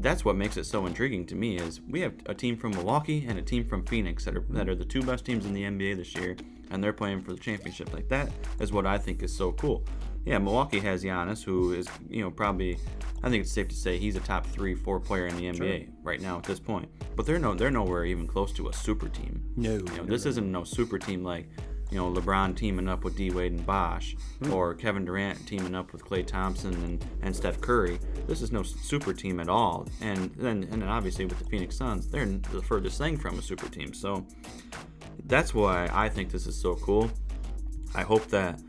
that's what makes it so intriguing to me. Is we have a team from Milwaukee and a team from Phoenix that are the 2 best teams in the NBA this year, and they're playing for the championship. Like, that is what I think is so cool. Yeah, Milwaukee has Giannis, who is, you know, probably, I think it's safe to say he's a top 3-4 player in the NBA right now at this point. But they're nowhere even close to a super team. No. You know, this isn't no super team like, you know, LeBron teaming up with D-Wade and Bosh, or Kevin Durant teaming up with Klay Thompson and Steph Curry. This is no super team at all. And then obviously with the Phoenix Suns, they're the furthest thing from a super team. So that's why I think this is so cool. I hope that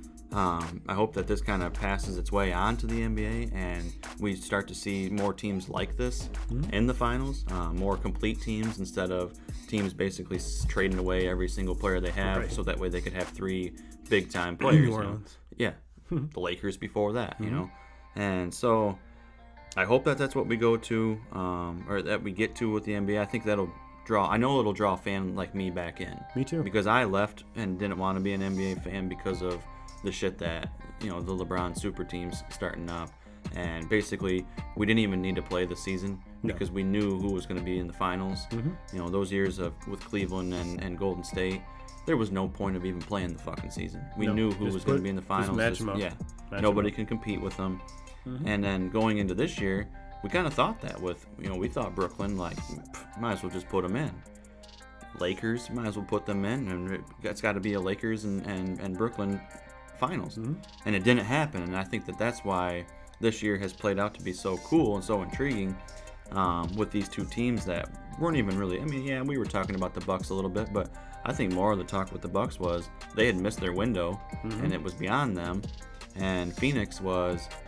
this kind of passes its way on to the NBA, and we start to see more teams like this in the finals, more complete teams instead of teams basically trading away every single player they have, so that way they could have 3 big-time players. New Orleans. You know? Yeah, the Lakers before that, you know. And so I hope that that's what we go to, or that we get to with the NBA. I think that'll I know it'll draw a fan like me back in. Me too. Because I left and didn't want to be an NBA fan because of the shit that, you know, the LeBron super teams starting up, and basically we didn't even need to play the season because we knew who was going to be in the finals. You know, those years with Cleveland and Golden State, there was no point of even playing the fucking season. We knew who was going to be in the finals. Just match them up. Yeah, Match nobody them can compete with them. And then going into this year, we kind of thought that with, you know, we thought Brooklyn, like, might as well just put them in. Lakers, might as well put them in, and it's got to be a Lakers and Brooklyn finals. And it didn't happen, and I think that's why this year has played out to be so cool and so intriguing, with these 2 teams that weren't even really, I mean, yeah, we were talking about the Bucks a little bit, but I think more of the talk with the Bucks was they had missed their window, and it was beyond them. And Phoenix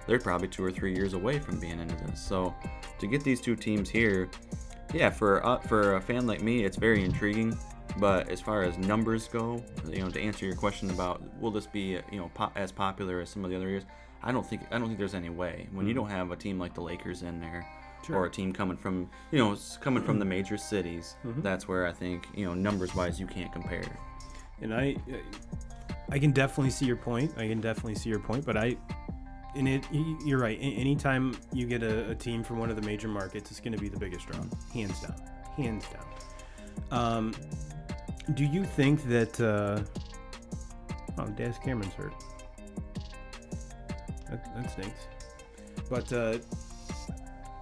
they're probably 2 or 3 years away from being into this. So to get these 2 teams here, yeah, for a fan like me, it's very intriguing. But as far as numbers go, you know, to answer your question about will this be, you know, as popular as some of the other years, I don't think there's any way. When you don't have a team like the Lakers in there, or a team coming from the major cities, that's where I think, you know, numbers wise, you can't compare. And I can definitely see your point. But you're right. Anytime you get a team from one of the major markets, it's going to be the biggest draw, hands down. Do you think that? Daz Cameron's hurt. That stinks. But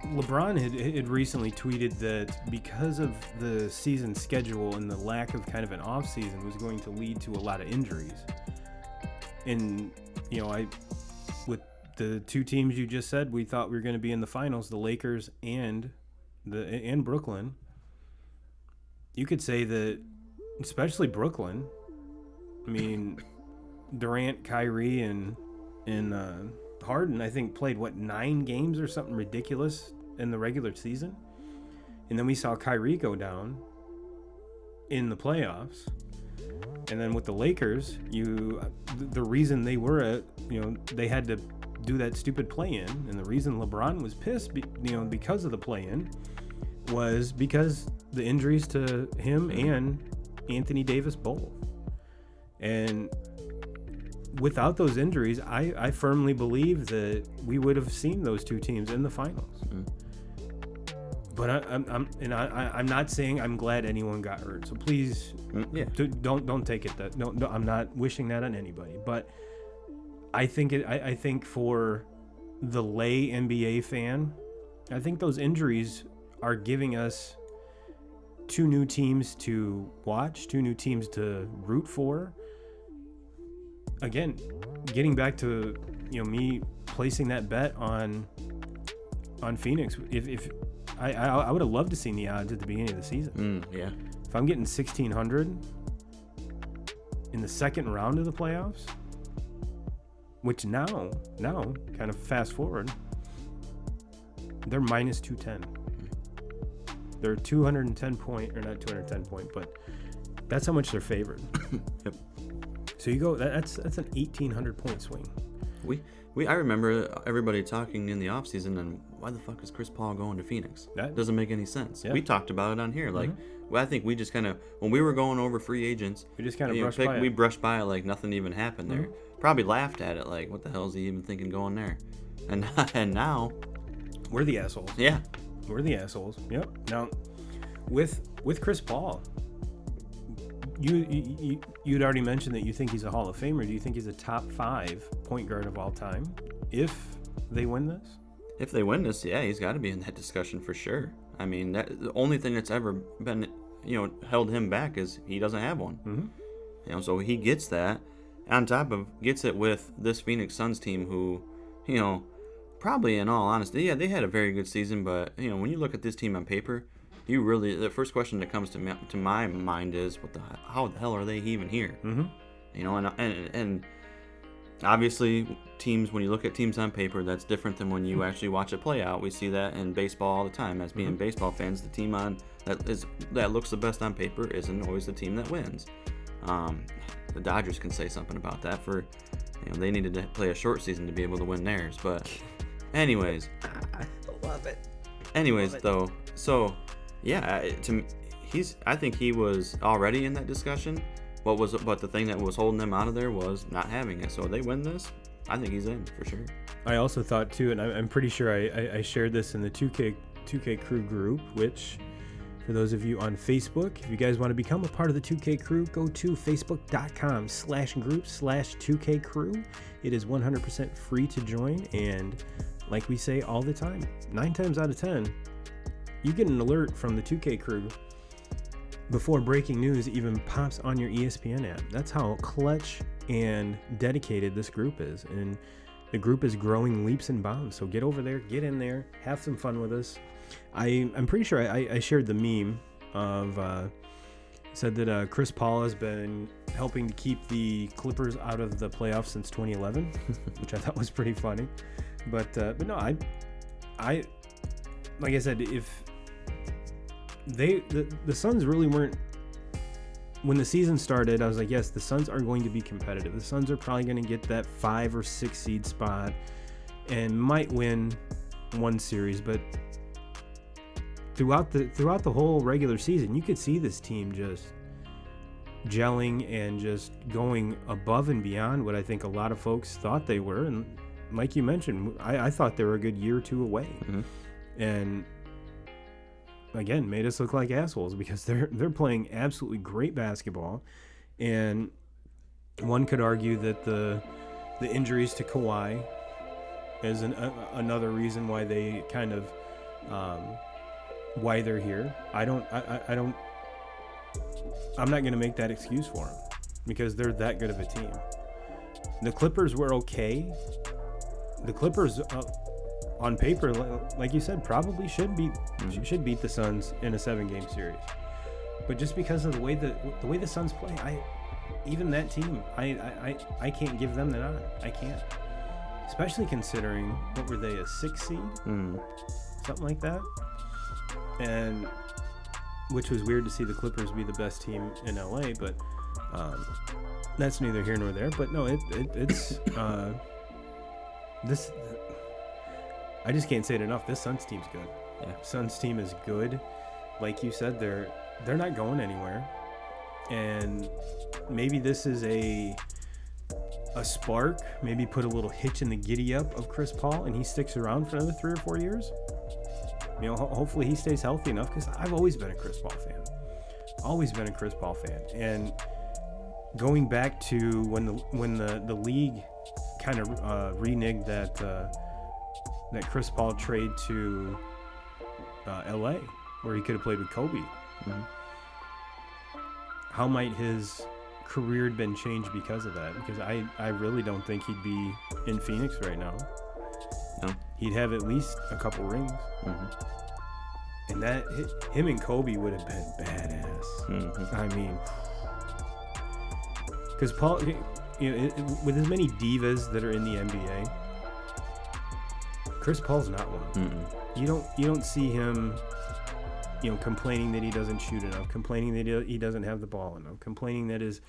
LeBron had recently tweeted that because of the season schedule and the lack of kind of an off season was going to lead to a lot of injuries. And you know, with the two teams you just said we thought we were going to be in the finals, the Lakers and Brooklyn. You could say that, especially Brooklyn. I mean, Durant, Kyrie, and Harden, I think, played 9 games or something ridiculous in the regular season, and then we saw Kyrie go down in the playoffs. And then with the Lakers, the reason they were they had to do that stupid play-in, and the reason LeBron was pissed, because of the play-in, was because the injuries to him and Anthony Davis both. And without those injuries, I firmly believe that we would have seen those two teams in the finals. Mm-hmm. But I'm not saying I'm glad anyone got hurt. So please, don't take it that. No, I'm not wishing that on anybody. But I think for the lay NBA fan, I think those injuries are giving us 2 new teams to watch, 2 new teams to root for. Again, getting back to me placing that bet on Phoenix. If I would have loved to seen the odds at the beginning of the season. If I'm getting 1,600 in the second round of the playoffs, which now kind of fast forward, they're minus 210. They're 210 point, or not 210 point, but that's how much they're favored. Yep. So you go, that's an 1,800 point swing. I remember everybody talking in the offseason, and why the fuck is Chris Paul going to Phoenix? That doesn't make any sense. Yeah. We talked about it on here. Like, I think we just kind of, when we were going over free agents, we just kind of brushed by it like nothing even happened there. Probably laughed at it like, what the hell is he even thinking going there? And now we're the assholes. Yeah, we're the assholes. Yep. Now with Chris Paul, you'd already mentioned that you think he's a Hall of Famer. Do you think he's a top 5 point guard of all time if they win this? If they win this, yeah, he's got to be in that discussion for sure. I mean, the only thing that's ever been, held him back is he doesn't have one. Mm-hmm. So he gets that. On top of gets it with this Phoenix Suns team who, probably in all honesty, yeah, they had a very good season, but when you look at this team on paper, the first question that comes to my mind is, how the hell are they even here? Mm-hmm. And obviously teams, when you look at teams on paper, that's different than when you actually watch it play out. We see that in baseball all the time. As being baseball fans, the team that looks the best on paper isn't always the team that wins. The Dodgers can say something about that. For they needed to play a short season to be able to win theirs. But anyways, I love it. Anyways, though, so yeah, I think he was already in that discussion. But the thing that was holding them out of there was not having it. So they win this, I think he's in for sure. I also thought too, and I'm pretty sure I shared this in the 2K Crew group, which, for those of you on Facebook, if you guys want to become a part of the 2K Crew, go to facebook.com/group/2K Crew. It is 100% free to join, and like we say all the time, 9 times out of 10, you get an alert from the 2K Crew before breaking news even pops on your ESPN app. That's how clutch and dedicated this group is, and the group is growing leaps and bounds. So get over there, get in there, have some fun with us. I'm pretty sure I shared the meme of said that Chris Paul has been helping to keep the Clippers out of the playoffs since 2011, which I thought was pretty funny. But no, I like I said, if the Suns really weren't, when the season started, I was like, yes, the Suns are going to be competitive. The Suns are probably going to get that 5 or 6 seed spot and might win one series, but throughout the whole regular season, you could see this team just gelling and just going above and beyond what I think a lot of folks thought they were. And like you mentioned, I thought they were a good year or two away. Mm-hmm. And again, made us look like assholes because they're playing absolutely great basketball. And one could argue that the injuries to Kawhi is another reason why they kind of why they're here. I'm not going to make that excuse for them because they're that good of a team. The Clippers were okay, the Clippers, on paper, like you said, probably should beat the Suns in a 7-game series. But just because of the way the Suns play, even that team, I can't give them the nod. I can't. Especially considering, what were they, a 6 seed? Something like that. And which was weird to see the Clippers be the best team in LA, but that's neither here nor there. But no, it's this. I just can't say it enough. This Suns team's good. Yeah. Suns team is good. Like you said, they're not going anywhere. And maybe this is a spark, maybe put a little hitch in the giddy up of Chris Paul, and he sticks around for another 3 or 4 years. You know, hopefully he stays healthy enough, because I've always been a Chris Paul fan. Always been a Chris Paul fan. And going back to when the league kind of reneged that Chris Paul trade to LA, where he could have played with Kobe. How might his career have been changed because of that? Because I really don't think he'd be in Phoenix right now. No. He'd have at least a couple rings. And that him and Kobe would have been badass. I mean, because Paul, you know, with as many divas that are in the NBA, Chris Paul's not one. You don't see him, you know, complaining that he doesn't shoot enough, complaining that he doesn't have the ball enough, complaining that his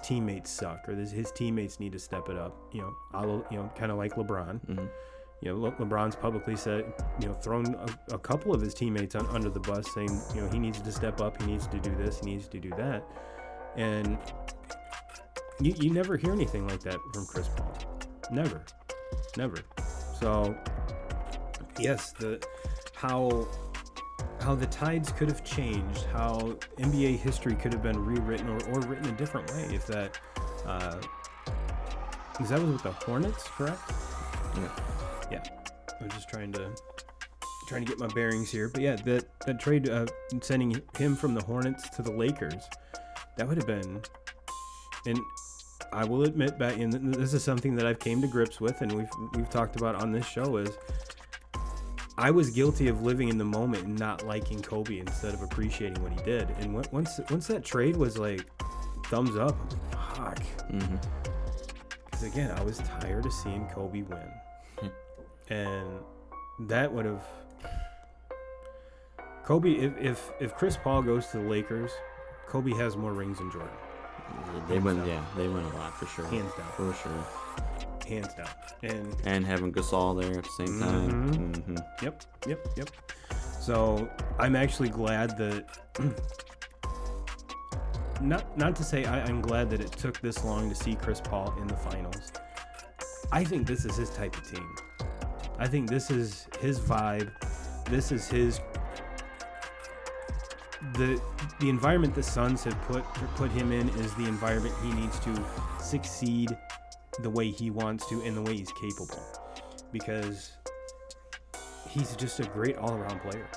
teammates suck, or his teammates need to step it up. You know, kind of like LeBron. You know, LeBron's publicly said, you know, thrown a couple of his teammates under the bus, saying, you know, he needs to step up, he needs to do this, he needs to do that, and you never hear anything like that from Chris Paul. Never. So, yes, how the tides could have changed, how NBA history could have been rewritten or written a different way if that, because that was with the Hornets, correct? Yeah. I was just trying to get my bearings here, but yeah, that trade, sending him from the Hornets to the Lakers, that would have been, and I will admit, and this is something that I've came to grips with, and we've talked about on this show, is I was guilty of living in the moment and not liking Kobe instead of appreciating what he did. And once that trade was like thumbs up, I'm like, fuck. Because again, I was tired of seeing Kobe win. And that would have Kobe, if Chris Paul goes to the Lakers, Kobe has more rings than Jordan. They win a lot for sure. Hands down. For sure. Hands down. And having Gasol there at the same time. Yep. So I'm actually glad that not to say I'm glad that it took this long to see Chris Paul in the finals. I think this is his type of team. I think this is his vibe. This is the environment the Suns have put him in is the environment he needs to succeed the way he wants to and the way he's capable, because he's just a great all-around player.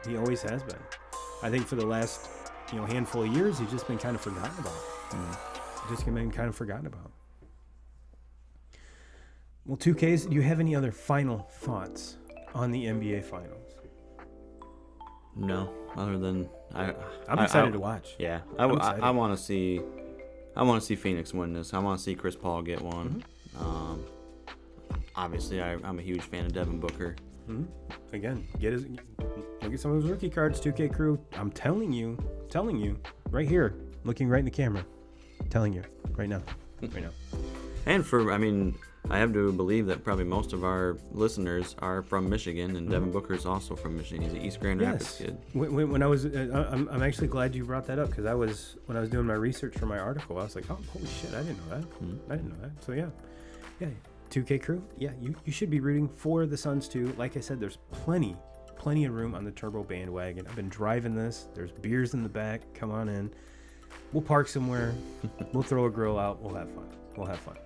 He always has been. I think for the last handful of years he's just been kind of forgotten about. Well, 2Ks, do you have any other final thoughts on the NBA Finals? No, other than I'm excited to watch. Yeah, I want to see Phoenix win this. I want to see Chris Paul get one. Obviously, I'm a huge fan of Devin Booker. Again, look at some of his rookie cards, 2K crew. I'm telling you, right here, looking right in the camera, telling you right now. And I have to believe that probably most of our listeners are from Michigan, and Devin Booker is also from Michigan. He's an East Grand Rapids kid. When I was, I'm actually glad you brought that up, because when I was doing my research for my article, I was like, oh, holy shit, I didn't know that. I didn't know that. So yeah, 2K crew, yeah, you should be rooting for the Suns too. Like I said, there's plenty of room on the turbo bandwagon. I've been driving this. There's beers in the back. Come on in. We'll park somewhere. We'll throw a grill out. We'll have fun.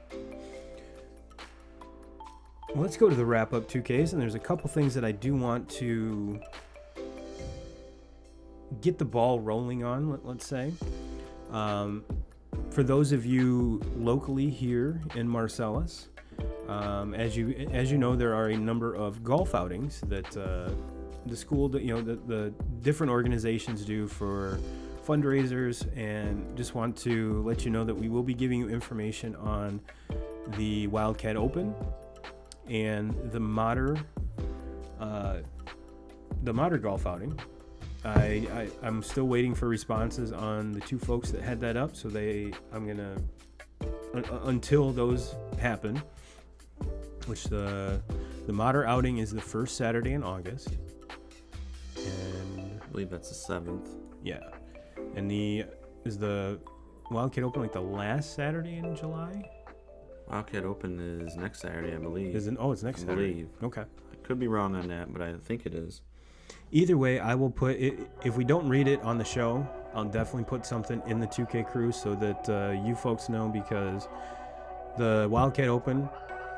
Well, let's go to the wrap-up 2Ks, and there's a couple things that I do want to get the ball rolling on, let's say. For those of you locally here in Marcellus, As you know, there are a number of golf outings that the school, the different organizations do for fundraisers, and just want to let you know that we will be giving you information on the Wildcat Open and the Mater golf outing. I'm still waiting for responses on the two folks that had that up, so I'm gonna until those happen, which the Mater outing is the first Saturday in August, and I believe that's the 7th. yeah, and is the Wildcat Open like the last Saturday in July? Wildcat Open is next Saturday, I believe. It's next Saturday. I believe. Okay. I could be wrong on that, but I think it is. Either way, I will put it, if we don't read it on the show, I'll definitely put something in the 2K crew so that you folks know, because the Wildcat Open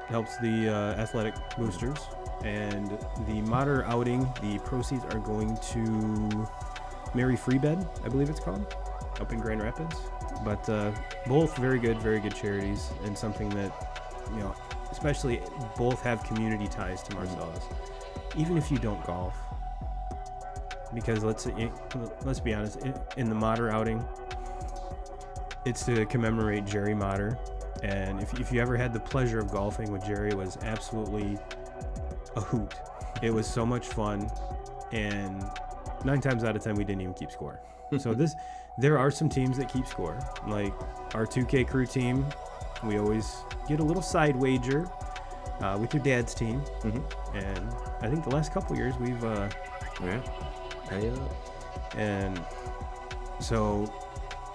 helps the athletic boosters, and the Mater outing, the proceeds are going to Mary Free Bed, I believe it's called, up in Grand Rapids. But both very good charities, and something that, especially both have community ties to Marcellus. Even if you don't golf, because let's be honest, in the Mater outing, it's to commemorate Jerry Mater, and if you ever had the pleasure of golfing with Jerry, it was absolutely a hoot. It was so much fun, and 9 times out of 10 we didn't even keep score. So there are some teams that keep score, like our 2K crew team. We always get a little side wager with your dad's team, and I think the last couple years we've Pay up. And so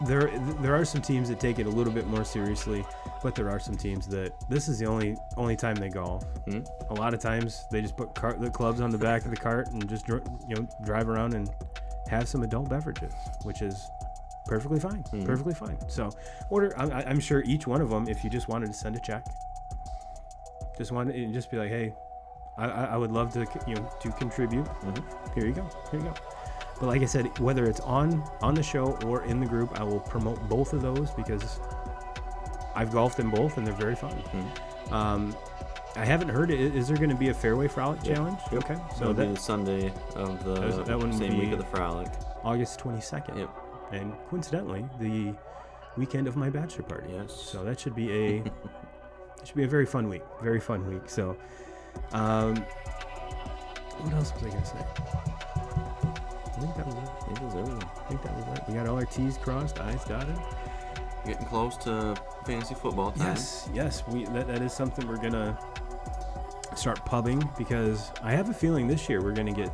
there are some teams that take it a little bit more seriously, but there are some teams that this is the only time they golf. A lot of times they just put the clubs on the back of the cart and just drive around and have some adult beverages, which is perfectly fine. Perfectly fine. So I'm sure each one of them, if you just wanted to send a check, just be like, hey, I would love to to contribute. Here you go. But like I said, whether it's on the show or in the group, I will promote both of those, because I've golfed in both and they're very fun. I haven't heard it. Is there going to be a fairway frolic challenge? Yep. Okay, So that'll be the Sunday of the same week of the frolic, August 22nd. Yep. And coincidentally, the weekend of my bachelor party. Yes. So that should be a very fun week. Very fun week. So, what else was I gonna say? I think that was it. We got all our T's crossed, I's dotted. Getting close to fantasy football time. Yes. That is something we're gonna start pubbing, because I have a feeling this year we're gonna get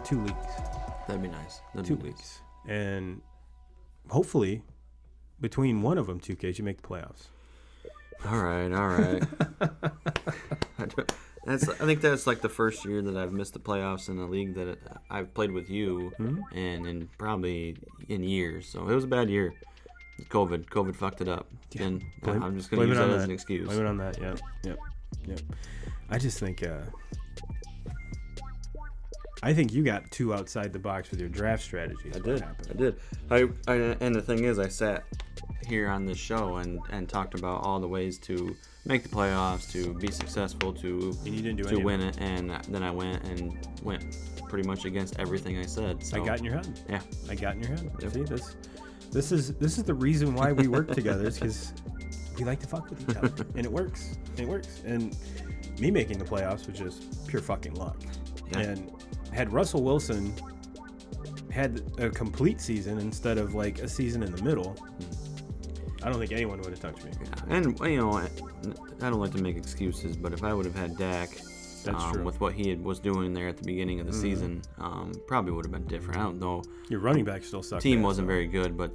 2 leagues. That'd be nice. 2 leagues, and hopefully between one of them, 2Ks, you make the playoffs. All right. I think that's like the first year that I've missed the playoffs in a league that I've played with you, and in probably in years. So it was a bad year. COVID fucked it up, and I'm just going to use that as an excuse. Blame it on that. Yep. I just think you got too outside the box with your draft strategies. I did. And the thing is, I sat here on this show and talked about all the ways to make the playoffs, to be successful, to win it, and then I went pretty much against everything I said. So I got in your head. Yeah, I got in your head. Yep. See, this is the reason why we work together, is because we like to fuck with each other, and it works. And me making the playoffs was just pure fucking luck. Yeah. And had Russell Wilson had a complete season instead of like a season in the middle, I don't think anyone would have touched me. Yeah. And I don't like to make excuses, but if I would have had Dak, with what he was doing there at the beginning of the season, probably would have been different. I don't know. Your running back still sucked. Team wasn't very good, but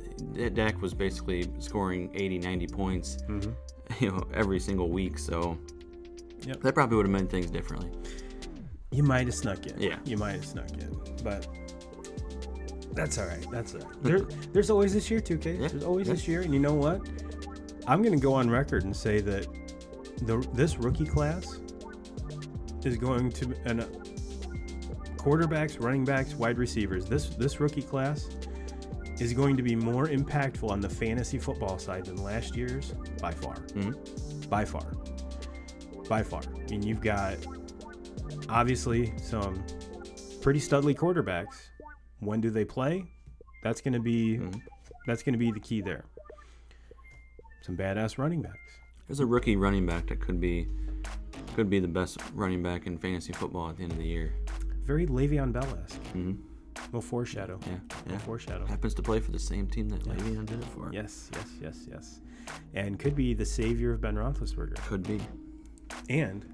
Dak was basically scoring 80, 90 points, every single week. So that probably would have made things differently. You might have snuck in. Yeah. You might have snuck in, but that's all right. There's always this year, 2K. Yeah. There's always this year, and you know what? I'm going to go on record and say that this rookie class is going to, and quarterbacks, running backs, wide receivers. This rookie class is going to be more impactful on the fantasy football side than last year's by far. By far. by far. I mean, you've got obviously some pretty studly quarterbacks. When do they play? That's going to be the key there. Some badass running backs. There's a rookie running back that could be the best running back in fantasy football at the end of the year. Very Le'Veon Bell-esque. We'll foreshadow. Yeah. We'll foreshadow. Happens to play for the same team that Le'Veon did it for. Yes. And could be the savior of Ben Roethlisberger. Could be. And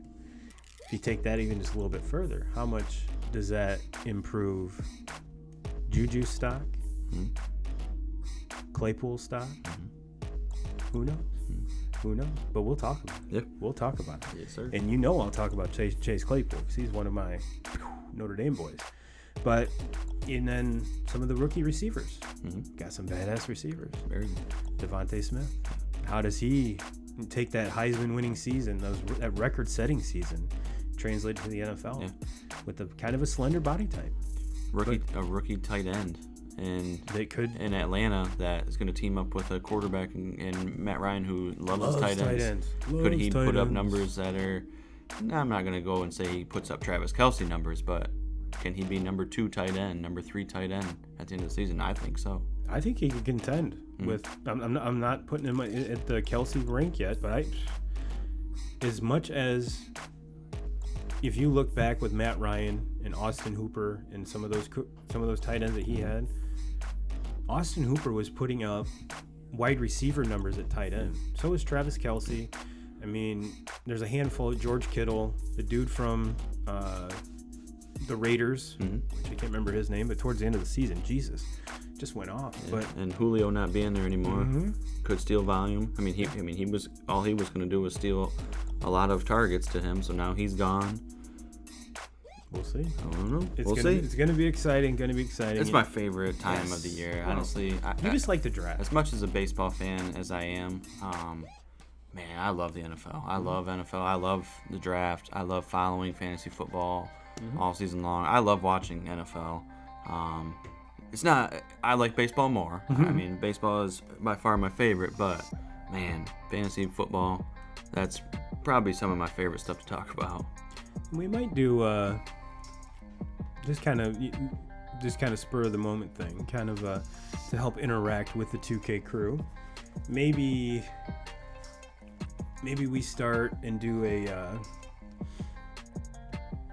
if you take that even just a little bit further, how much does that improve Juju's stock? Claypool's stock? Who knows? Who knows? But we'll talk about it. Yep. We'll talk about it. Yes, sir. And I'll talk about Chase Claypool because he's one of my Notre Dame boys. But and then some of the rookie receivers. Got some badass receivers. Very good. Devontae Smith. How does he take that Heisman-winning season, that record-setting season, translate to the NFL with a kind of a slender body type? A rookie tight end. And they could in Atlanta that is going to team up with a quarterback and Matt Ryan who loves his tight ends. Could he put up numbers that are? I'm not going to go and say he puts up Travis Kelce numbers, but can he be number 2 tight end, number 3 tight end at the end of the season? I think so. I think he can contend with. I'm not putting him at the Kelce rank yet, but as much as if you look back with Matt Ryan and Austin Hooper and some of those tight ends that he had. Austin Hooper was putting up wide receiver numbers at tight end. So was Travis Kelce. I mean, there's a handful. George Kittle, the dude from the Raiders, which I can't remember his name, but towards the end of the season, Jesus, just went off. Yeah. And Julio not being there anymore could steal volume. I mean, he was all he was going to do was steal a lot of targets to him. So now he's gone. We'll see. I don't know. It's going to be exciting. It's my favorite time of the year. Honestly, you just like the draft. As much as a baseball fan as I am, man, I love the NFL. I love NFL. I love the draft. I love following fantasy football all season long. I love watching NFL. It's not. I like baseball more. I mean, baseball is by far my favorite, but man, fantasy football, that's probably some of my favorite stuff to talk about. We might do just kind of spur of the moment thing, kind of to help interact with the 2K crew. Maybe we start and do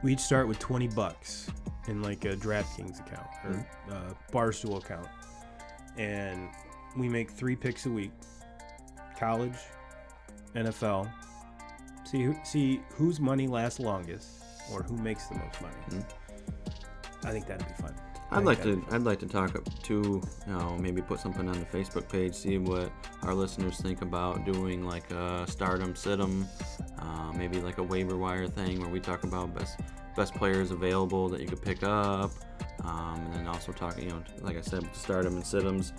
we'd start with $20 in like a DraftKings account or Barstool account, and we make 3 picks a week: college, NFL. See whose money lasts longest or who makes the most money. I think that'd be fun. I'd like to talk to, maybe put something on the Facebook page, see what our listeners think about doing like a stardom, sit-em, maybe like a waiver wire thing where we talk about best players available that you could pick up, and then also talking, like I said, stardom and sit-ems,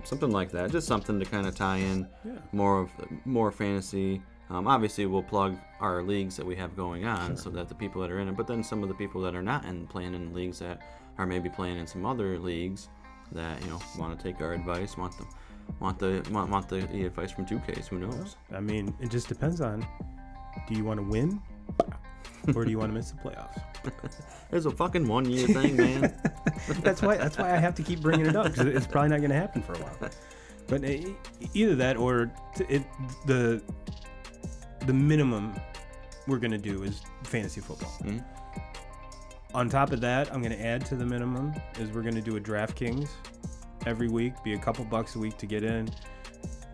something like that. Just something to kind of tie in more fantasy. Obviously, we'll plug our leagues that we have going on so that the people that are in it, but then some of the people that are not playing in leagues that are maybe playing in some other leagues that want to take our advice, want the advice from 2Ks. Who knows? I mean, it just depends on: do you want to win, or do you want to miss the playoffs? There's a fucking 1 year thing, man. That's why I have to keep bringing it up because it's probably not going to happen for a while. But either that or the minimum we're going to do is fantasy football. On top of that, I'm going to add to the minimum is we're going to do a DraftKings every week, be a couple bucks a week to get in,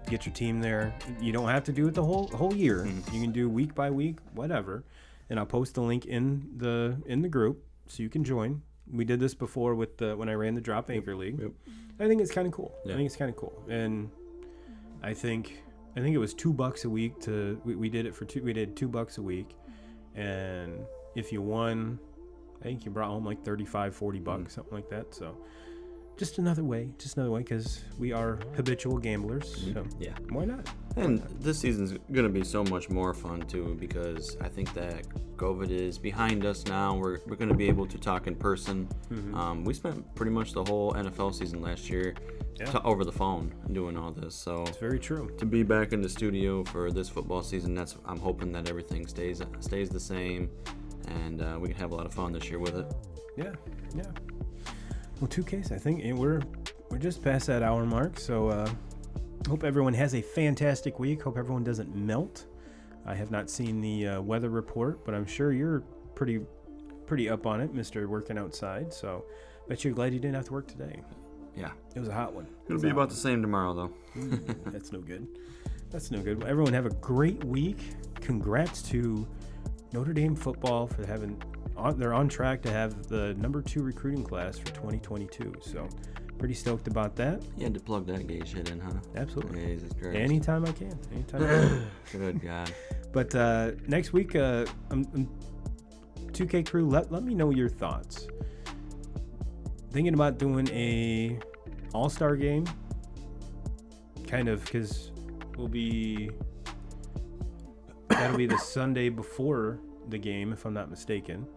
get your team there. You don't have to do it the whole year. You can do week by week, whatever. And I'll post the link in the group so you can join. We did this before with when I ran the Drop Anchor League. Yep. I think it's kind of cool. Yeah. I think it's kind of cool. And I think it was $2 a week we did it for we did $2 a week, and if you won, I think you brought home like $35-40, something like that. So just another way, because we are habitual gamblers. So Yeah. why not? And this season's going to be so much more fun, too, because I think that COVID is behind us now. We're going to be able to talk in person. We spent pretty much the whole NFL season last year over the phone doing all this. So It's very true. to be back in the studio for this football season, I'm hoping that everything stays the same, and we can have a lot of fun this year with it. Yeah. Well, 2Ks, I think we're just past that hour mark, so hope everyone has a fantastic week. Hope everyone doesn't melt. I have not seen the weather report, but I'm sure you're pretty up on it, Mr. Working Outside. So bet you're glad you didn't have to work today. Yeah. It was a hot one. It'll be about the same tomorrow, though. That's no good. Well, everyone have a great week. Congrats to Notre Dame football for they're on track to have the number 2 recruiting class for 2022. So pretty stoked about that. You had to plug that gay shit in, huh? Absolutely. Jesus Christ. Anytime I can. Good God. But next week, 2K crew, let me know your thoughts. Thinking about doing a all-star game, kind of, because that'll be the Sunday before the game, if I'm not mistaken.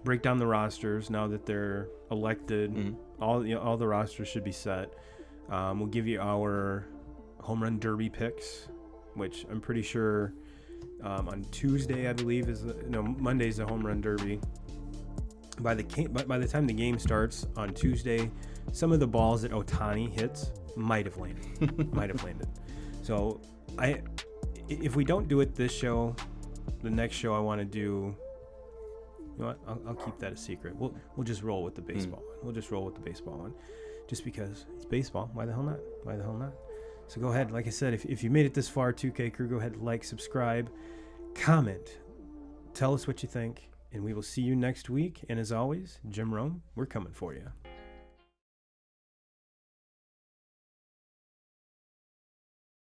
Break down the rosters now that they're elected. All the rosters should be set. We'll give you our home run derby picks, which I'm pretty sure on Tuesday, I believe, Monday's the home run derby. By the time the game starts on Tuesday, some of the balls that Ohtani hits might have landed. So if we don't do it this show, the next show I want to do. You know what? I'll keep that a secret. We'll just roll with the baseball one. We'll just roll with the baseball one, just because it's baseball. Why the hell not? So go ahead. Like I said, if you made it this far, 2K crew, go ahead, like, subscribe, comment, tell us what you think, and we will see you next week. And as always, Jim Rome, we're coming for you.